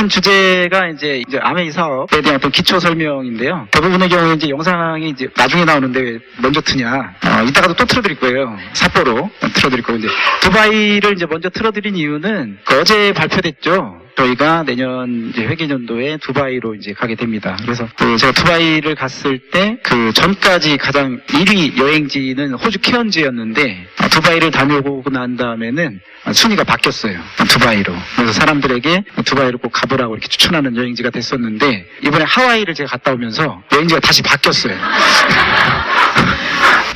큰 주제가 이제 아메이 사업에 대한 어떤 기초 설명인데요. 대부분의 경우에 이제 영상이 이제 나중에 나오는데 왜 먼저 트냐. 이따가도 또 틀어드릴 거예요. 삿포로 틀어드릴 거고, 이제 두바이를 이제 먼저 틀어드린 이유는 어제 발표됐죠. 저희가 내년 이제 회계년도에 두바이로 이제 가게 됩니다. 그래서 제가 두바이를 갔을 때 그 전까지 가장 1위 여행지는 호주 케언즈였는데 두바이를 다녀오고 난 다음에는 순위가 바뀌었어요. 두바이로. 그래서 사람들에게 두바이를 꼭 가보라고 이렇게 추천하는 여행지가 됐었는데 이번에 하와이를 제가 갔다 오면서 여행지가 다시 바뀌었어요.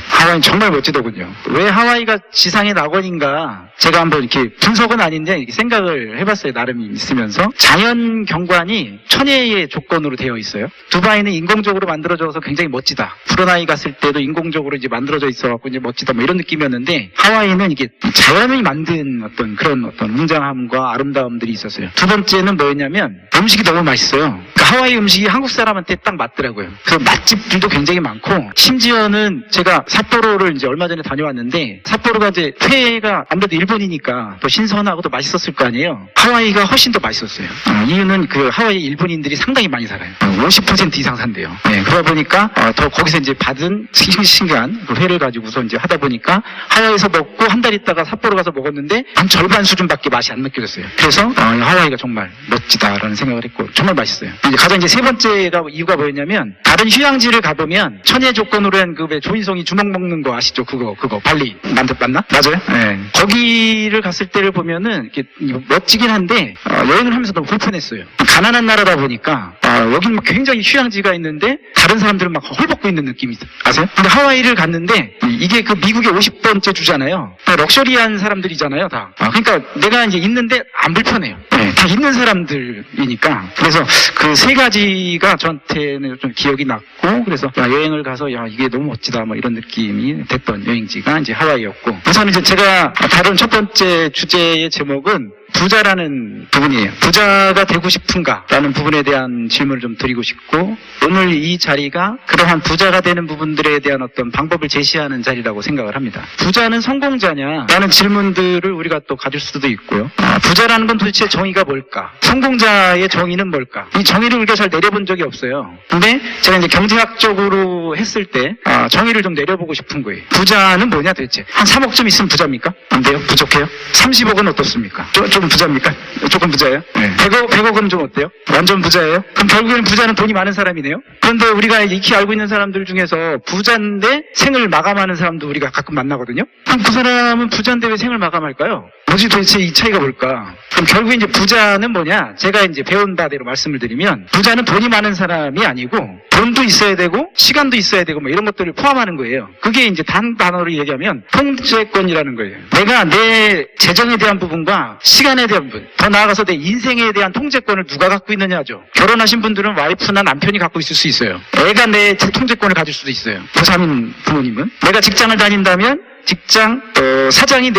하와이는 정말 멋지더군요. 왜 하와이가 지상의 낙원인가 제가 한번 이렇게 분석은 아닌데 이렇게 생각을 해봤어요. 나름 있으면서 자연 경관이 천혜의 조건으로 되어 있어요. 두바이는 인공적으로 만들어져서 굉장히 멋지다. 브루나이 갔을 때도 인공적으로 이제 만들어져 있어갖고 이제 멋지다 뭐 이런 느낌이었는데 하와이는 이게 자연이 만든 어떤 그런 어떤 웅장함과 아름다움들이 있었어요. 두 번째는 뭐였냐면 음식이 너무 맛있어요. 그러니까 하와이 음식이 한국 사람한테 딱 맞더라고요. 그래서 맛집들도 굉장히 많고 심지어는 제가 삿포로를 이제 얼마 전에 다녀왔는데 삿포로가 이제 회가 아무래도 일본이니까 더 신선하고 더 맛있었을 거 아니에요. 하와이가 훨씬 더 맛있었어요. 이유는 그 하와이 일본인들이 상당히 많이 살아요. 50% 이상 산대요. 네, 그러다 보니까 더 거기서 이제 받은 싱싱한 그 회를 가지고서 이제 하다 보니까 하와이에서 먹고 한 달 있다가 삿포로 가서 먹었는데 한 절반 수준밖에 맛이 안 느껴졌어요. 그래서 하와이가 정말 멋지다라는 생각을 했고 정말 맛있어요. 이제 가장 이제 세 번째가 이유가 뭐였냐면 다른 휴양지를 가보면 천혜 조건으로 한 그 조인성이 주먹 먹는 거 아시죠? 그거 발리 맞나? 맞아요? 네. 거기를 갔을 때를 보면은 이렇게 멋지긴 한데 여행을 하면서 너무 불편했어요. 가난한 나라다 보니까 여기는 굉장히 휴양지가 있는데 다른 사람들은 막 헐벗고 있는 느낌이 아세요? 근데 하와이를 갔는데 이게 그 미국의 50번째 주잖아요. 다 럭셔리한 사람들이잖아요, 다. 그러니까 내가 이제 있는데 안 불편해요. 네, 다 있는 사람들이니까. 그래서 그 세 가지가 저한테는 좀 기억이 났고, 그래서 여행을 가서 이게 너무 멋지다 뭐 이런 느낌이 됐던 여행지가 이제 하와이였고. 우선 이제 제가 다룬 첫 번째 주제의 제목은 부자라는 부분이에요. 부자가 되고 싶은가라는 부분에 대한 질문을 좀 드리고 싶고, 오늘 이 자리가 그러한 부자가 되는 부분들에 대한 어떤 방법을 제시하는 자리라고 생각을 합니다. 부자는 성공자냐라는 질문들을 우리가 또 가질 수도 있고요. 부자라는 건 도대체 정의가 뭘까? 성공자의 정의는 뭘까? 이 정의를 우리가 잘 내려본 적이 없어요. 근데 제가 이제 경제학적으로 했을 때 정의를 좀 내려보고 싶은 거예요. 부자는 뭐냐 도대체? 한 3억쯤 있으면 부자입니까? 안 돼요? 부족해요? 30억은 어떻습니까? 조금 부자입니까? 조금 부자예요? 네. 100억은 좀 어때요? 완전 부자예요? 그럼 결국에는 부자는 돈이 많은 사람이네요? 그런데 우리가 익히 알고 있는 사람들 중에서 부자인데 생을 마감하는 사람도 우리가 가끔 만나거든요? 그럼 그 사람은 부자인데 왜 생을 마감할까요? 뭐지 도대체 이 차이가 뭘까? 그럼 결국에 이제 부자는 뭐냐? 제가 이제 배운 바대로 말씀을 드리면 부자는 돈이 많은 사람이 아니고 돈도 있어야 되고 시간도 있어야 되고 뭐 이런 것들을 포함하는 거예요. 그게 이제 단어로 얘기하면 통제권이라는 거예요. 내가 내 재정에 대한 부분과 시간에 대한 부분, 더 나아가서 내 인생에 대한 통제권을 누가 갖고 있느냐죠. 결혼하신 분들은 와이프나 남편이 갖고 있을 수 있어요. 애가 내 통제권을 가질 수도 있어요. 고3인 부모님은. 내가 직장을 다닌다면 직장 사장이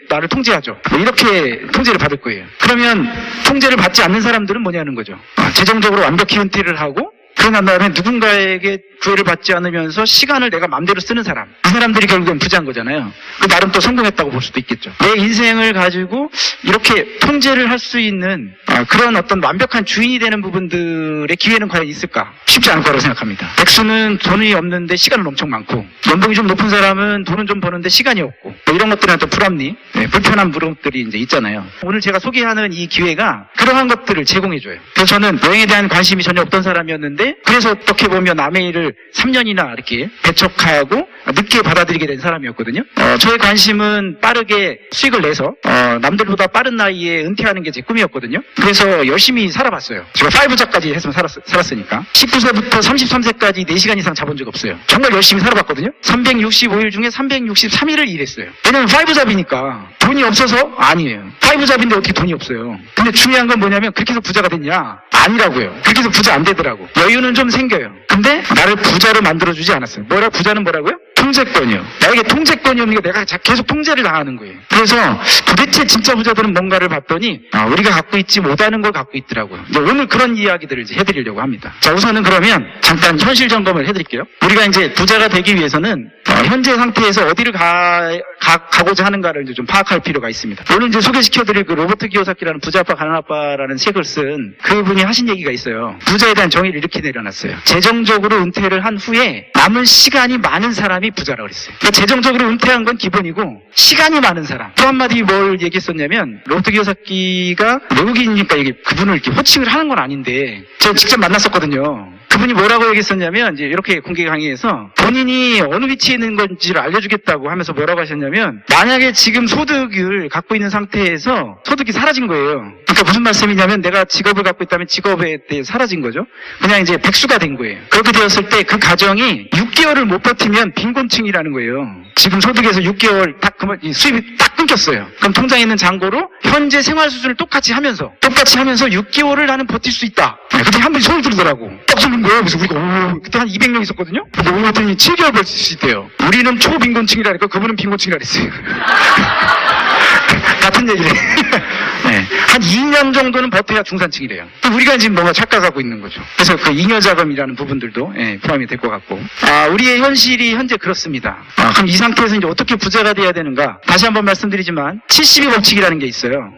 나를 통제하죠. 뭐 이렇게 통제를 받을 거예요. 그러면 통제를 받지 않는 사람들은 뭐냐는 거죠. 재정적으로 완벽히 은퇴를 하고 그러난 다음에 누군가에게 구애를 받지 않으면서 시간을 내가 마음대로 쓰는 사람. 이 사람들이 결국엔 부자인 거잖아요. 그 나름 또 성공했다고 볼 수도 있겠죠. 내 인생을 가지고 이렇게 통제를 할 수 있는 그런 어떤 완벽한 주인이 되는 부분들의 기회는 과연 있을까? 쉽지 않을 거라고 생각합니다. 백수는 돈이 없는데 시간은 엄청 많고, 연봉이 좀 높은 사람은 돈은 좀 버는데 시간이 없고, 뭐 이런 것들은 또 불합리, 불편한 부분들이 이제 있잖아요. 오늘 제가 소개하는 이 기회가 그러한 것들을 제공해줘요. 그래서 저는 여행에 대한 관심이 전혀 없던 사람이었는데, 그래서 어떻게 보면 아메이를 3년이나 이렇게 배척하고 늦게 받아들이게 된 사람이었거든요. 저의 관심은 빠르게 수익을 내서 남들보다 빠른 나이에 은퇴하는 게 제 꿈이었거든요. 그래서 열심히 살아봤어요. 제가 5자까지 했으면 살았으니까 19세부터 33세까지 4시간 이상 자본 적 없어요. 정말 열심히 살아봤거든요. 365일 중에 363일을 일했어요. 왜냐면 5잡이니까 돈이 없어서 아니에요. 5잡인데 어떻게 돈이 없어요. 근데 중요한 건 뭐냐면 그렇게 해서 부자가 됐냐? 아니라고요. 그렇게 해서 부자 안 되더라고. 여유는 좀 생겨요. 근데 나를 부자로 만들어주지 않았어요. 부자는 뭐라고요? 통제권이요. 나에게 통제권이 없는 게 내가 계속 통제를 당하는 거예요. 그래서 도대체 진짜 부자들은 뭔가를 봤더니 우리가 갖고 있지 못하는 걸 갖고 있더라고요. 이제 오늘 그런 이야기들을 이제 해드리려고 합니다. 자, 우선은 그러면 잠깐 현실 점검을 해드릴게요. 우리가 이제 부자가 되기 위해서는 현재 상태에서 어디를 가고자 하는가를 이제 좀 파악할 필요가 있습니다. 오늘 이제 소개시켜드릴 그 로버트 기요사키라는 부자 아빠 가난 아빠라는 책을 쓴 그분이 하신 얘기가 있어요. 부자에 대한 정의를 이렇게 내려놨어요. 재정적으로 은퇴를 한 후에 남은 시간이 많은 사람이 부자라고 그랬어요. 그러니까 재정적으로 은퇴한 건 기본이고 시간이 많은 사람. 또 한마디 뭘 얘기했었냐면 로버트 기요사키가 외국인이니까 이게 그분을 이렇게 호칭을 하는 건 아닌데 제가 직접 만났었거든요. 그분이 뭐라고 얘기했었냐면 이제 이렇게 공개 강의에서 본인이 어느 위치에 있는 건지를 알려주겠다고 하면서 뭐라고 하셨냐면 만약에 지금 소득을 갖고 있는 상태에서 소득이 사라진 거예요. 그러니까 무슨 말씀이냐면 내가 직업을 갖고 있다면 직업에 대해 사라진 거죠. 그냥 이제 백수가 된 거예요. 그렇게 되었을 때 그 가정이 6개월을 못 버티면 빈곤층이라는 거예요. 지금 소득에서 6개월 딱 그만 수입이 딱 끊겼어요. 그럼 통장에 있는 잔고로 현재 생활 수준을 똑같이 하면서 6개월을 나는 버틸 수 있다. 그때 한 분이 손을 들더라고. 딱 쏘는 거예요. 그래서 우리가 그때 한 200명 있었거든요. 근데 오늘 봤더니 7개월 버틸 수 있대요. 우리는 초빈곤층이라니까 그분은 빈곤층이라 그랬어요. 같은 얘기를 네. 한 2년 정도는 버텨야 중산층이래요. 우리가 지금 뭔가 착각하고 있는 거죠. 그래서 그 잉여자금이라는 부분들도 포함이 될 것 같고 우리의 현실이 현재 그렇습니다. 그럼 이 상태에서 이제 어떻게 부자가 돼야 되는가? 다시 한번 말씀드리지만 72 법칙이라는 게 있어요.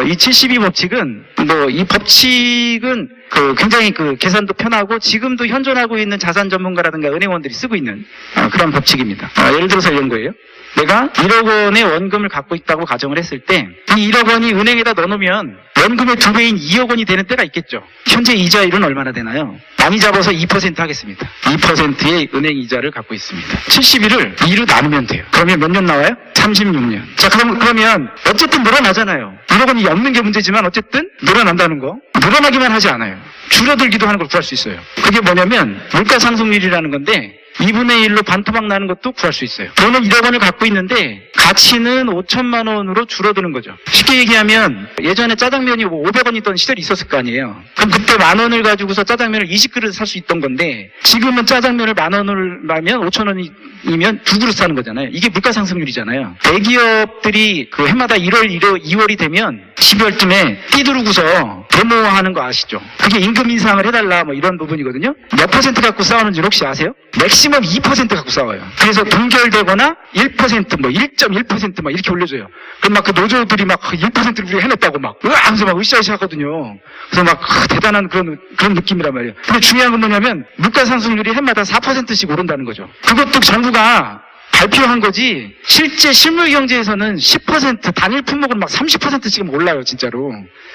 이 72 법칙은 이 법칙은 굉장히 계산도 편하고 지금도 현존하고 있는 자산 전문가라든가 은행원들이 쓰고 있는 그런 법칙입니다. 예를 들어서 이런 거예요. 내가 1억 원의 원금을 갖고 있다고 가정을 했을 때 이 1억 원이 은행에다 넣어놓으면 원금의 2배인 2억 원이 되는 때가 있겠죠. 현재 이자율은 얼마나 되나요? 많이 잡아서 2% 하겠습니다. 2%의 은행 이자를 갖고 있습니다. 71을 2로 나누면 돼요. 그러면 몇 년 나와요? 36년. 자, 그러면 어쨌든 늘어나잖아요. 1억 원이 없는 게 문제지만 어쨌든 늘어난다는 거. 늘어나기만 하지 않아요. 줄어들기도 하는 걸 구할 수 있어요. 그게 뭐냐면 물가 상승률이라는 건데 2분의 1로 반토막 나는 것도 구할 수 있어요. 저는 1억 원을 갖고 있는데 가치는 5천만 원으로 줄어드는 거죠. 쉽게 얘기하면 예전에 짜장면이 500원 있던 시절이 있었을 거 아니에요. 그럼 그때 만 원을 가지고서 짜장면을 20그릇 살 수 있던 건데 지금은 짜장면을 만 원을 하면 5천 원이면 2그릇 사는 거잖아요. 이게 물가 상승률이잖아요. 대기업들이 해마다 1월, 2월이 되면 12월쯤에 띠두르고서 데모하는 거 아시죠? 그게 임금 인상을 해달라 이런 부분이거든요. 몇 퍼센트 갖고 싸우는지 혹시 아세요? 맥시멈 2% 갖고 싸워요. 그래서 동결되거나 1%, 1.1% 이렇게 올려줘요. 그럼 그 노조들이 1%를 우리가 해냈다고 하면서 으쌰으쌰 하거든요. 그래서 대단한 그런 느낌이란 말이에요. 근데 중요한 건 뭐냐면 물가 상승률이 해마다 4%씩 오른다는 거죠. 그것도 정부가 발표한 거지 실제 실물 경제에서는 10% 단일 품목은 30%씩은 올라요 진짜로.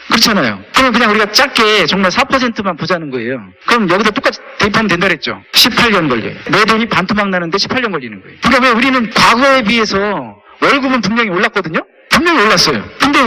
그렇잖아요. 그럼 그냥 우리가 짧게 정말 4%만 보자는 거예요. 그럼 여기다 똑같이 대입하면 된다 그랬죠. 18년 걸려요. 내 돈이 반토막 나는데 18년 걸리는 거예요. 그러니까 왜 우리는 과거에 비해서 월급은 분명히 올랐거든요. 분명히 올랐어요. 근데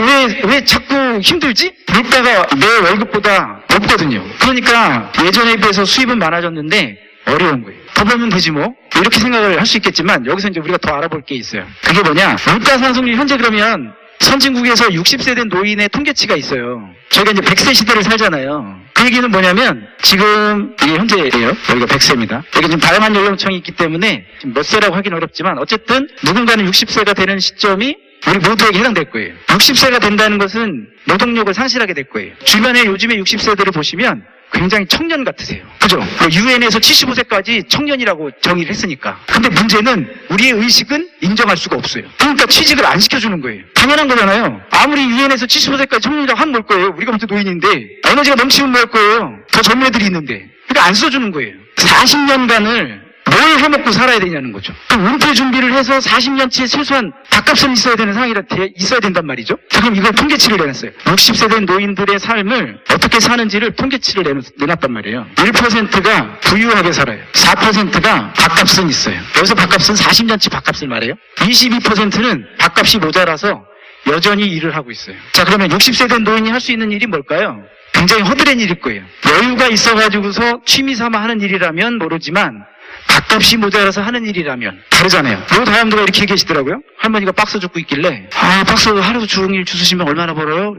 왜 자꾸 힘들지? 물가가 내 월급보다 높거든요. 그러니까 예전에 비해서 수입은 많아졌는데 어려운 거예요. 더 벌면 되지 뭐. 이렇게 생각을 할 수 있겠지만 여기서 이제 우리가 더 알아볼 게 있어요. 그게 뭐냐? 물가 상승률 현재 그러면 선진국에서 60세 된 노인의 통계치가 있어요. 저희가 이제 100세 시대를 살잖아요. 그 얘기는 뭐냐면 지금 이게 현재예요. 여기가 100세입니다. 여기 지금 다양한 연령층이 있기 때문에 지금 몇 세라고 하긴 어렵지만 어쨌든 누군가는 60세가 되는 시점이 우리 모두에게 해당될 거예요. 60세가 된다는 것은 노동력을 상실하게 될 거예요. 주변에 요즘에 60세들을 보시면 굉장히 청년 같으세요. 그죠? 유엔에서 75세까지 청년이라고 정의를 했으니까. 근데 문제는 우리의 의식은 인정할 수가 없어요. 그러니까 취직을 안 시켜주는 거예요. 당연한 거잖아요. 아무리 유엔에서 75세까지 청년이라고 하면 뭘 거예요? 우리가 먼저 노인인데 에너지가 넘치면 뭘 거예요? 더 젊은 애들이 있는데. 그러니까 안 써주는 거예요. 40년간을 뭘 해먹고 살아야 되냐는 거죠. 그럼 은퇴 준비를 해서 40년치의 최소한 밥값은 있어야 되는 상황이 있어야 된단 말이죠. 자, 그럼 이걸 통계치를 내놨어요. 60세 된 노인들의 삶을 어떻게 사는지를 통계치를 내놨단 말이에요. 1%가 부유하게 살아요. 4%가 밥값은 있어요. 여기서 밥값은 40년치 밥값을 말해요. 22%는 밥값이 모자라서 여전히 일을 하고 있어요. 자, 그러면 60세 된 노인이 할 수 있는 일이 뭘까요? 굉장히 허드렛 일일 거예요. 여유가 있어가지고서 취미 삼아 하는 일이라면 모르지만 밥값이 모자라서 하는 일이라면 다르잖아요. 요 다음도가 이렇게 계시더라고요. 할머니가 박스 줍고 있길래 박스 하루 종일 주스시면 얼마나 벌어요?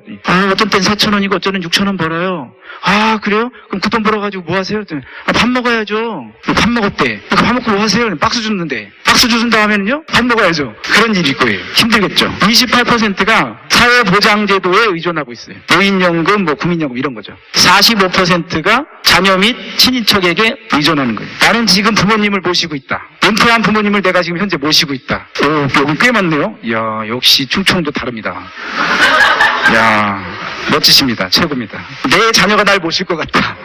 어떤 땐 4,000원이고 어쩌는 6,000원 벌어요. 그래요? 그럼 그 돈 벌어가지고 뭐 하세요? 밥 먹어야죠. 밥 먹었대. 밥 먹고 뭐 하세요? 박스 줍는데. 박스 주순다 하면요? 밥 먹어야죠. 그런 일일 거예요. 힘들겠죠. 28%가 사회보장제도에 의존하고 있어요. 노인연금, 국민연금 이런 거죠. 45%가 자녀 및 친인척에게 의존하는 거예요. 나는 지금 부모님을 모시고 있다. 은퇴한 부모님을 내가 지금 현재 모시고 있다. 오, 여기 꽤 많네요. 이야, 역시 충청도 다릅니다. 이야, 멋지십니다. 최고입니다. 내 자녀가 날 모실 것 같다.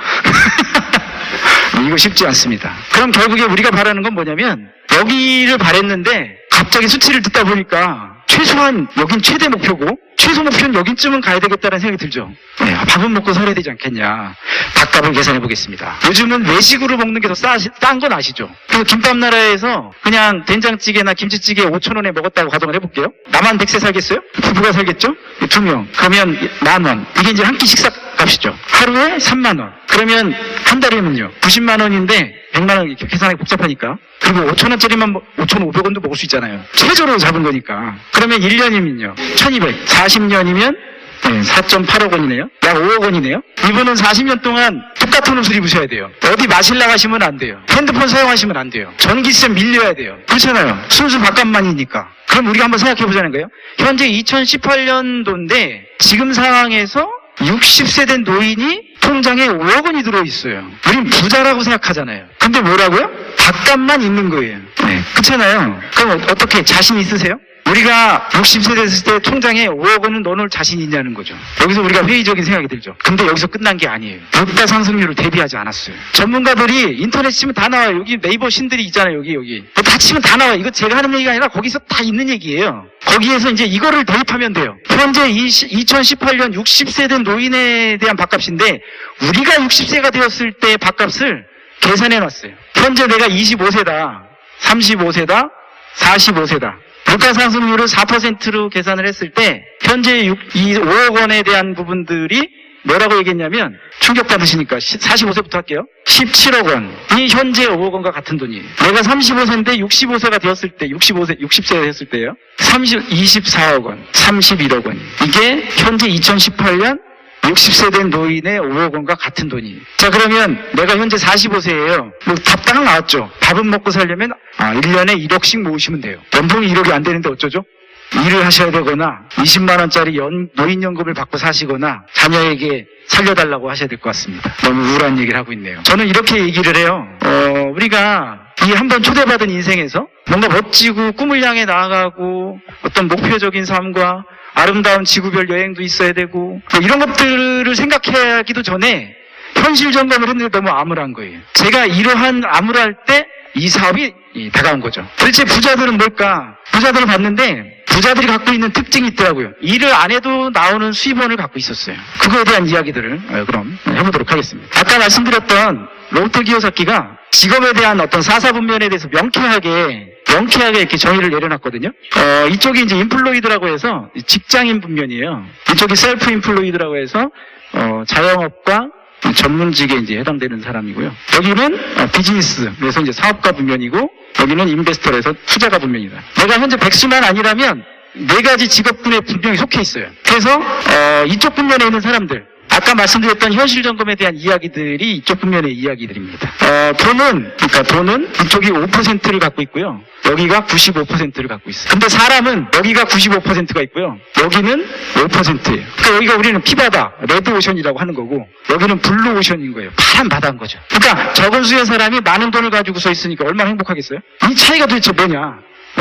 이거 쉽지 않습니다. 그럼 결국에 우리가 바라는 건 뭐냐면 여기를 바랬는데 갑자기 수치를 듣다 보니까 최소한 여긴 최대 목표고 최소 목표는 여긴쯤은 가야 되겠다는 생각이 들죠. 네, 밥은 먹고 살아야 되지 않겠냐. 밥값을 계산해 보겠습니다. 요즘은 외식으로 먹는 게 더 싼 건 아시죠? 그래서 김밥 나라에서 그냥 된장찌개나 김치찌개 5,000원에 먹었다고 가정을 해볼게요. 나만 100세 살겠어요? 부부가 살겠죠? 2명. 그러면 10,000원. 이게 이제 한 끼 식사 값이죠. 하루에 30,000원. 그러면 한 달이면요. 90만 원인데 100만 원 이렇게 계산하기 복잡하니까. 그리고 5,000원짜리만 5,500원도 먹을 수 있잖아요. 최저로 잡은 거니까. 그러면 1년이면요. 1,200. 40년이면 4.8억 원이네요. 약 5억 원이네요. 이분은 40년 동안 똑같은 옷을 입으셔야 돼요. 어디 마실 나가시면 안 돼요. 핸드폰 사용하시면 안 돼요. 전기세 밀려야 돼요. 그렇잖아요. 순수 밥값만이니까. 그럼 우리가 한번 생각해 보자는 거예요. 현재 2018년도인데 지금 상황에서 60세 된 노인이 통장에 5억 원이 들어있어요. 우린 부자라고 생각하잖아요. 근데 뭐라고요? 밥값만 있는 거예요. 네, 그렇잖아요. 그럼 어떻게 자신 있으세요? 우리가 60세 됐을 때 통장에 5억 원을 넣어놓을 자신이 있냐는 거죠. 여기서 우리가 회의적인 생각이 들죠. 근데 여기서 끝난 게 아니에요. 물가 상승률을 대비하지 않았어요. 전문가들이 인터넷 치면 다 나와요. 여기 네이버 신들이 있잖아요. 여기. 다 치면 다 나와요. 이거 제가 하는 얘기가 아니라 거기서 다 있는 얘기예요. 거기에서 이제 이거를 대입하면 돼요. 현재 2018년 60세 된 노인에 대한 밥값인데 우리가 60세가 되었을 때 밥값을 계산해 놨어요. 현재 내가 25세다, 35세다, 45세다. 물가 상승률을 4%로 계산을 했을 때 현재 이 5억 원에 대한 부분들이 뭐라고 얘기했냐면 충격받으시니까 45세부터 할게요. 17억 원이 현재 5억 원과 같은 돈이에요. 내가 35세인데 65세가 되었을 때 60세가 됐을 때요. 24억 원, 31억 원. 이게 현재 2018년 60세 된 노인의 5억 원과 같은 돈이에요. 자, 그러면 내가 현재 45세예요. 뭐 답 딱 나왔죠. 밥은 먹고 살려면 1년에 1억씩 모으시면 돼요. 연봉이 1억이 안 되는데 어쩌죠? 일을 하셔야 되거나 20만 원짜리 노인연금을 받고 사시거나 자녀에게 살려달라고 하셔야 될 것 같습니다. 너무 우울한 얘기를 하고 있네요. 저는 이렇게 얘기를 해요. 우리가 이 한번 초대받은 인생에서 뭔가 멋지고 꿈을 향해 나아가고 어떤 목표적인 삶과 아름다운 지구별 여행도 있어야 되고 뭐 이런 것들을 생각하기도 전에 현실 점검을 했는데 너무 암울한 거예요. 제가 이러한 암울할 때 이 사업이 다가온 거죠. 도대체 부자들은 뭘까? 부자들을 봤는데 부자들이 갖고 있는 특징이 있더라고요. 일을 안 해도 나오는 수입원을 갖고 있었어요. 그거에 대한 이야기들을 그럼 해보도록 하겠습니다. 아까 말씀드렸던 로버트 기요사키가 직업에 대한 어떤 사사분면에 대해서 명쾌하게 이렇게 정의를 내려놨거든요. 이쪽이 이제 인플로이드라고 해서 직장인 분면이에요. 이쪽이 셀프 인플로이드라고 해서 자영업과 전문직에 이제 해당되는 사람이고요. 여기는 비즈니스, 그래서 이제 사업가 분면이고, 여기는 인베스터에서 투자가 분면이다. 내가 현재 백수만 아니라면 네 가지 직업군에 분명히 속해 있어요. 그래서 이쪽 분면에 있는 사람들, 아까 말씀드렸던 현실 점검에 대한 이야기들이 이쪽 분면의 이야기들입니다. 돈은 이쪽이 5%를 갖고 있고요. 여기가 95%를 갖고 있어요. 근데 사람은 여기가 95%가 있고요. 여기는 5%예요. 그러니까 여기가 우리는 피바다, 레드오션이라고 하는 거고, 여기는 블루오션인 거예요. 파란 바다인 거죠. 그러니까 적은 수의 사람이 많은 돈을 가지고 서 있으니까 얼마나 행복하겠어요? 이 차이가 도대체 뭐냐?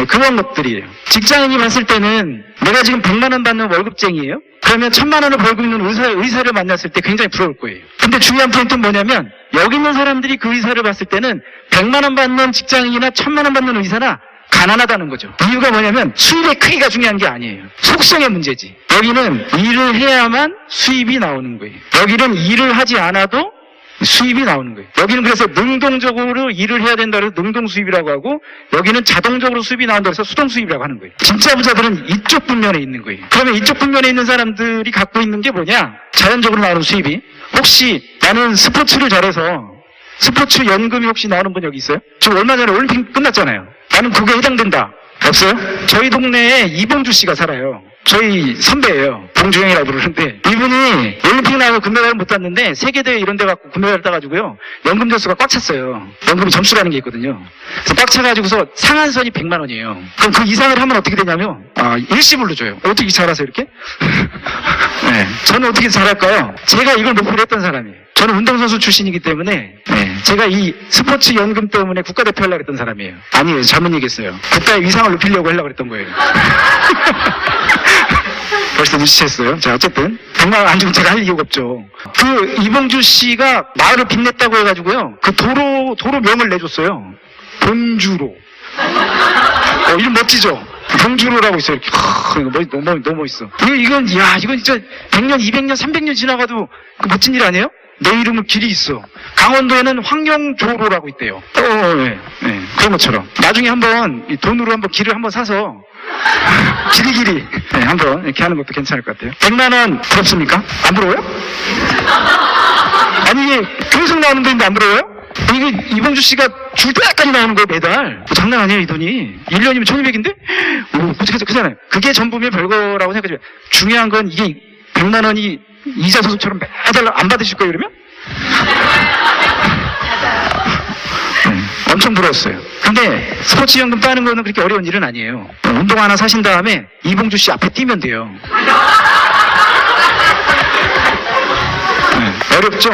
그런 것들이에요. 직장인이 봤을 때는 내가 지금 100만 원 받는 월급쟁이에요? 그러면 1,000만 원을 벌고 있는 의사를 만났을 때 굉장히 부러울 거예요. 근데 중요한 포인트는 뭐냐면 여기 있는 사람들이 그 의사를 봤을 때는 100만 원 받는 직장인이나 1,000만 원 받는 의사나 가난하다는 거죠. 이유가 뭐냐면 수입의 크기가 중요한 게 아니에요. 속성의 문제지. 여기는 일을 해야만 수입이 나오는 거예요. 여기는 일을 하지 않아도 수입이 나오는 거예요. 여기는 그래서 능동적으로 일을 해야 된다 그래서 능동 수입이라고 하고, 여기는 자동적으로 수입이 나온다 그래서 수동 수입이라고 하는 거예요. 진짜 부자들은 이쪽 분면에 있는 거예요. 그러면 이쪽 분면에 있는 사람들이 갖고 있는 게 뭐냐? 자연적으로 나오는 수입이. 혹시 나는 스포츠를 잘해서 스포츠 연금이 혹시 나오는 분 여기 있어요? 지금 얼마 전에 올림픽 끝났잖아요. 나는 그거에 해당된다. 없어요? 저희 동네에 이봉주 씨가 살아요. 저희 선배예요. 봉주형이라고 부르는데 이분이 올림픽 나가서 금메달을 못 땄는데 세계대회 이런 데 갖고 금메달을 따가지고요. 연금 점수가 꽉 찼어요. 연금이 점수라는 게 있거든요. 그래서 꽉 차가지고서 상한선이 100만 원이에요. 그럼 그 이상을 하면 어떻게 되냐면 일시불로 줘요. 어떻게 잘하세요 이렇게? 네. 저는 어떻게 잘할까요? 제가 이걸 목표로 했던 사람이에요. 저는 운동선수 출신이기 때문에 제가 이 스포츠 연금 때문에 국가대표 하려고 했던 사람이에요. 아니에요. 잘못 얘기했어요. 국가의 위상을 높이려고 하려고 했던 거예요. 벌써 눈치챘어요. 자, 어쨌든 100만 원 안 주면 제가 할 이유가 없죠. 그 이봉주 씨가 마을을 빛냈다고 해가지고요. 그 도로명을 내줬어요. 봉주로. 이름 멋지죠? 봉주로라고 있어요. 이렇게. 너무 멋있어. 이건 진짜 100년, 200년, 300년 지나가도 그 멋진 일 아니에요? 내 이름은 길이 있어. 강원도에는 황영조로라고 있대요. 그런 것처럼. 나중에 한번 돈으로 한번 길을 한번 사서 길이 한번 이렇게 하는 것도 괜찮을 것 같아요. 100만 원 부럽습니까? 안 부러워요? 아니 이게 계속 나오는 돈인데 안 부러워요? 이게 이봉주 씨가 줄 때까지 나오는 거예요, 매달. 장난 아니에요, 이 돈이. 1년이면 1200인데? 그잖아요. 그게 전부면 별거라고 생각하지만 중요한 건 이게 100만 원이 이자 소득처럼 매달 안 받으실 거예요, 그러면? 엄청 부러웠어요. 근데 스포츠 연금 따는 거는 그렇게 어려운 일은 아니에요. 운동 하나 사신 다음에 이봉주 씨 앞에 뛰면 돼요. 어렵죠?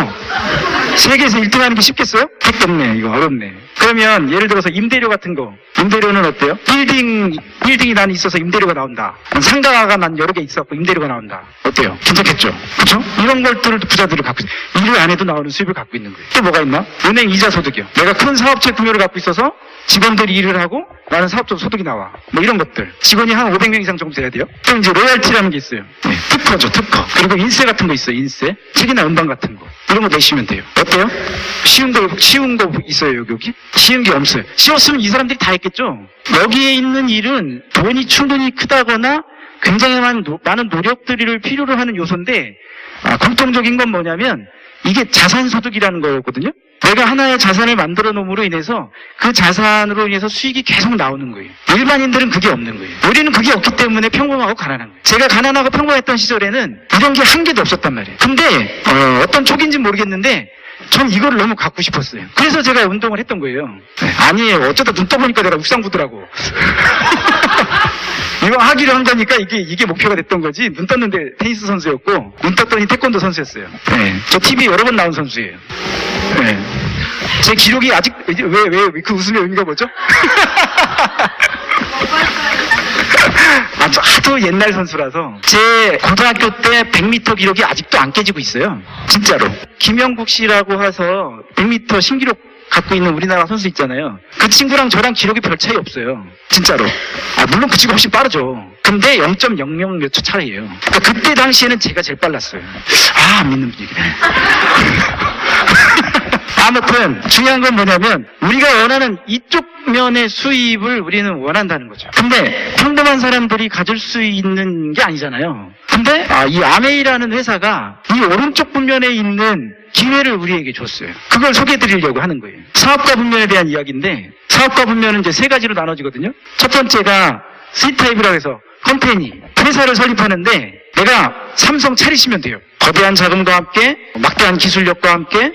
세계에서 1등 하는 게 쉽겠어요? 택됐네. 이거 어렵네. 그러면 예를 들어서 임대료 같은 거. 임대료는 어때요? 빌딩이 난 있어서 임대료가 나온다. 상가가 난 여러 개 있었고 임대료가 나온다. 어때요? 괜찮겠죠? 그렇죠? 이런 것들을 부자들을 갖고 있어요. 일을 안 해도 나오는 수입을 갖고 있는 거예요. 또 뭐가 있나? 은행 이자 소득이요. 내가 큰 사업체 구매를 갖고 있어서 직원들이 일을 하고 나는 사업적 소득이 나와. 뭐 이런 것들. 직원이 한 500명 이상 정도 돼야 돼요. 또 이제 로열티라는 게 있어요. 특허죠, 특허. 그리고 인세 같은 거 있어요, 인세. 책이나 음반 같은 거. 이런 거 내시면 돼요. 어때요? 쉬운 거 있어요, 여기? 쉬운 게 없어요. 쉬웠으면 이 사람들이 다 했겠죠? 여기에 있는 일은 돈이 충분히 크다거나 굉장히 많은 노력들을 필요로 하는 요소인데, 공통적인 건 뭐냐면, 이게 자산소득이라는 거였거든요? 내가 하나의 자산을 만들어 놓음으로 인해서 그 자산으로 인해서 수익이 계속 나오는 거예요. 일반인들은 그게 없는 거예요. 우리는 그게 없기 때문에 평범하고 가난한 거예요. 제가 가난하고 평범했던 시절에는 이런 게 한 개도 없었단 말이에요. 근데 어떤 촉인지는 모르겠는데 전 이거를 너무 갖고 싶었어요. 그래서 제가 운동을 했던 거예요. 아니에요. 어쩌다 눈 떠보니까 내가 육상부더라고. 이거 하기로 한 거니까 이게 목표가 됐던 거지. 눈 떴는데 테니스 선수였고 눈 떴더니 태권도 선수였어요. 저 TV 여러 번 나온 선수예요. 제 기록이 아직 왜 그 웃음의 의미가 뭐죠? 하도 옛날 선수라서 제 고등학교 때 100m 기록이 아직도 안 깨지고 있어요. 진짜로. 김영국 씨라고 해서 100m 신기록 갖고 있는 우리나라 선수 있잖아요. 그 친구랑 저랑 기록이 별 차이 없어요. 진짜로. 물론 그 친구 훨씬 빠르죠. 근데 0.00 몇 초 차이예요. 그러니까 그때 당시에는 제가 제일 빨랐어요. 안 믿는 분위기네. 아무튼 중요한 건 뭐냐면 우리가 원하는 이쪽 면의 수입을 우리는 원한다는 거죠. 근데 평범한 사람들이 가질 수 있는 게 아니잖아요. 근데 이 아메이라는 회사가 이 오른쪽 분면에 있는 기회를 우리에게 줬어요. 그걸 소개해드리려고 하는 거예요. 사업가 분면에 대한 이야기인데 사업가 분면은 이제 세 가지로 나눠지거든요. 첫 번째가 C타입이라고 해서 컴퍼니, 회사를 설립하는데 내가 삼성 차리시면 돼요. 거대한 자금과 함께 막대한 기술력과 함께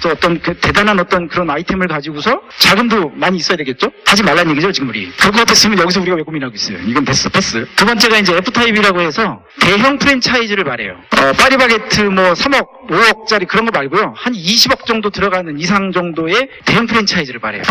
어떤 대단한 어떤 그런 아이템을 가지고서 자금도 많이 있어야 되겠죠? 하지 말라는 얘기죠, 지금 우리. 그럴 것 같았으면 여기서 우리가 왜 고민하고 있어요? 이건 됐어, 패스. 두 번째가 이제 F타입이라고 해서 대형 프랜차이즈를 말해요. 파리바게트 3억, 5억짜리 그런 거 말고요. 한 20억 정도 들어가는 이상 정도의 대형 프랜차이즈를 말해요.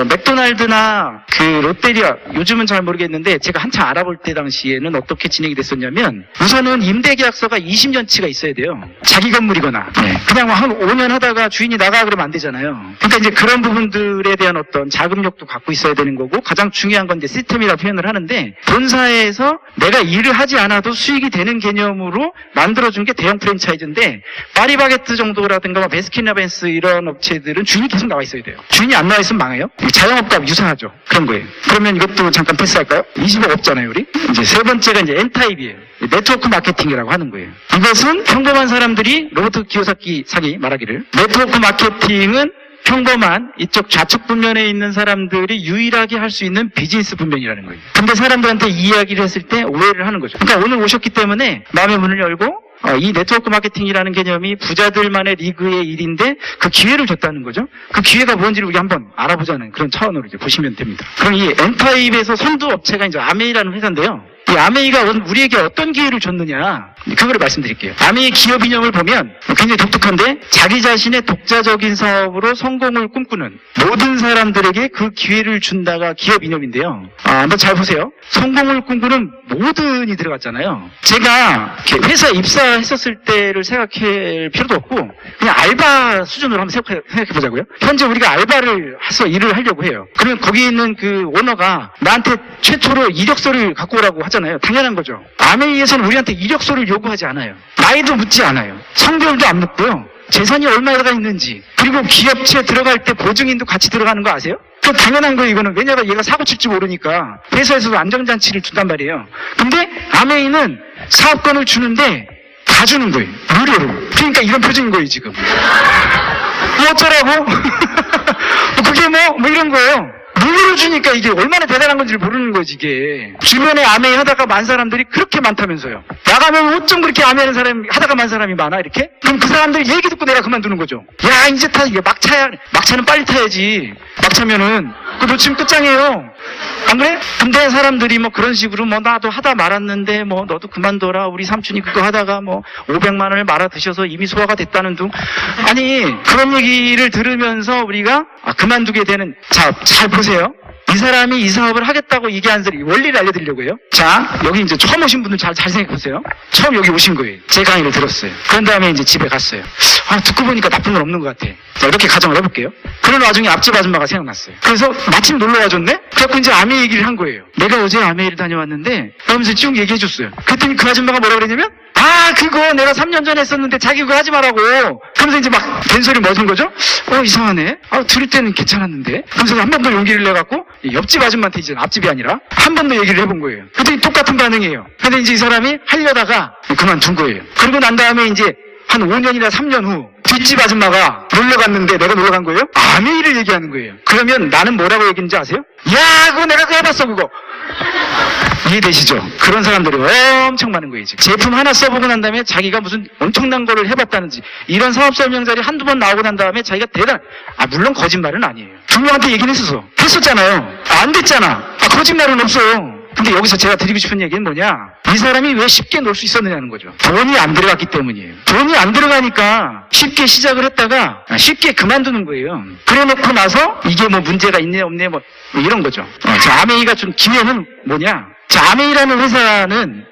맥도날드나 롯데리아, 요즘은 잘 모르겠는데 제가 한참 알아볼 때 당시에는 어떻게 진행이 됐었냐면 우선은 임대계약서가 20년치가 있어야 돼요. 자기 건물이거나. 그냥 한 5년 하다가 주인이 나가 그러면 안 되잖아요. 그러니까 이제 그런 부분들에 대한 어떤 자금력도 갖고 있어야 되는 거고 가장 중요한 건 이제 시스템이라고 표현을 하는데 본사에서 내가 일을 하지 않아도 수익이 되는 개념으로 만들어준 게 대형 프랜차이즈인데 파리바게트 정도라든가 베스킨라빈스 이런 업체들은 주인이 계속 나와 있어야 돼요. 주인이 안 나와 있으면 망해요. 자영업과 유사하죠. 그런 거예요. 그러면 이것도 잠깐 패스할까요? 20억 없잖아요, 우리. 이제 세 번째가 이제 N타입이에요. 네트워크 마케팅이라고 하는 거예요. 이것은 평범한 사람들이 로버트 키요사키 사기 말하기를 네트워크 마케팅은 평범한 이쪽 좌측 분면에 있는 사람들이 유일하게 할 수 있는 비즈니스 분면이라는 거예요. 근데 사람들한테 이야기를 했을 때 오해를 하는 거죠. 그러니까 오늘 오셨기 때문에 마음의 문을 열고 이 네트워크 마케팅이라는 개념이 부자들만의 리그의 일인데 그 기회를 줬다는 거죠. 그 기회가 뭔지를 우리 한번 알아보자는 그런 차원으로 이제 보시면 됩니다. 그럼 이 N타입에서 선두 업체가 이제 아메이라는 회사인데요. 이 아메이가 우리에게 어떤 기회를 줬느냐, 그거를 말씀드릴게요. 아메이 기업 이념을 보면 굉장히 독특한데, 자기 자신의 독자적인 사업으로 성공을 꿈꾸는 모든 사람들에게 그 기회를 준다가 기업 이념인데요. 한번 잘 보세요. 성공을 꿈꾸는 모든이 들어갔잖아요. 제가 회사에 입사했었을 때를 생각할 필요도 없고, 그냥 알바 수준으로 한번 생각해 보자고요. 현재 우리가 알바를 해서 일을 하려고 해요. 그러면 거기 있는 그 오너가 나한테 최초로 이력서를 갖고 오라고 하잖아요. 당연한 거죠. 아메이에서는 우리한테 이력서를 요구하지 않아요. 나이도 묻지 않아요. 성별도 안 묻고요. 재산이 얼마나 있는지, 그리고 기업체에 들어갈 때 보증인도 같이 들어가는 거 아세요? 그 당연한 거예요, 이거는. 왜냐면 얘가 사고 칠지 모르니까 회사에서도 안정장치를 준단 말이에요. 근데 아메이는 사업권을 주는데 다 주는 거예요, 무료로. 그러니까 이런 표정인 거예요, 지금. 뭐 어쩌라고? 그게 뭐 이런 거예요. 무료로 주니까 이게 얼마나 대단한 건지를 모르는 거지, 이게. 주변에 아메이 하다가 만 사람들이 그렇게 많다면서요. 나가면 어쩜 그렇게 아메이 하는 사람이, 하다가 만 사람이 많아, 이렇게? 그럼 그 사람들 얘기 듣고 내가 그만두는 거죠. 야, 이제 이게 막차는 빨리 타야지. 막차면은. 그거 놓치면 끝장이에요. 안 그래? 근데 사람들이 뭐 그런 식으로 뭐 나도 하다 말았는데 뭐 너도 그만둬라. 우리 삼촌이 그거 하다가 뭐 500만 원을 말아 드셔서 이미 소화가 됐다는 둥. 아니, 그런 얘기를 들으면서 우리가 그만두게 되는. 자, 잘 보세요. 이 사람이 이 사업을 하겠다고 얘기한 소리, 원리를 알려드리려고요. 자, 여기 이제 처음 오신 분들 잘 생각해보세요. 처음 여기 오신 거예요. 제 강의를 들었어요. 그런 다음에 이제 집에 갔어요. 듣고 보니까 나쁜 건 없는 것 같아. 자, 이렇게 가정을 해볼게요. 그런 와중에 앞집 아줌마가 생각났어요. 그래서 마침 놀러 와줬네? 그래갖고 이제 아메이 얘기를 한 거예요. 내가 어제 아메이를 다녀왔는데, 그러면서 쭉 얘기해 줬어요. 그랬더니 그 아줌마가 뭐라 그랬냐면, 그거 내가 3년 전에 했었는데 자기 그거 하지 말라고. 그러면서 이제 막 된소리 뭐 하는 거죠? 이상하네. 들을 때는 괜찮았는데. 그러면서 한 번 더 용기를 내갖고 옆집 아줌마한테 이제 앞집이 아니라 한 번 더 얘기를 해본 거예요. 그랬더니 똑같은 반응이에요. 근데 이제 이 사람이 하려다가 그만둔 거예요. 그러고 난 다음에 이제 한 5년이나 3년 후 뒷집 아줌마가 놀러 갔는데, 내가 놀러 간 거예요? 아메이를 얘기하는 거예요. 그러면 나는 뭐라고 얘기했는지 아세요? 야, 그거 내가 그거 해봤어, 그거. 이해되시죠? 그런 사람들이 엄청 많은 거예요, 지금. 제품 하나 써보고 난 다음에 자기가 무슨 엄청난 거를 해봤다는지, 이런 사업 설명자리 한두 번 나오고 난 다음에 자기가 물론 거짓말은 아니에요. 분명한테 얘기는 했었잖아요. 안 됐잖아. 거짓말은 없어요. 근데 여기서 제가 드리고 싶은 얘기는 뭐냐? 이 사람이 왜 쉽게 놀 수 있었느냐는 거죠. 돈이 안 들어갔기 때문이에요. 돈이 안 들어가니까 쉽게 시작을 했다가 쉽게 그만두는 거예요. 그래 놓고 나서 이게 뭐 문제가 있네 없네 뭐 이런 거죠. 자, 아메이가 준 기회는 뭐냐? 자, 아메이라는 회사는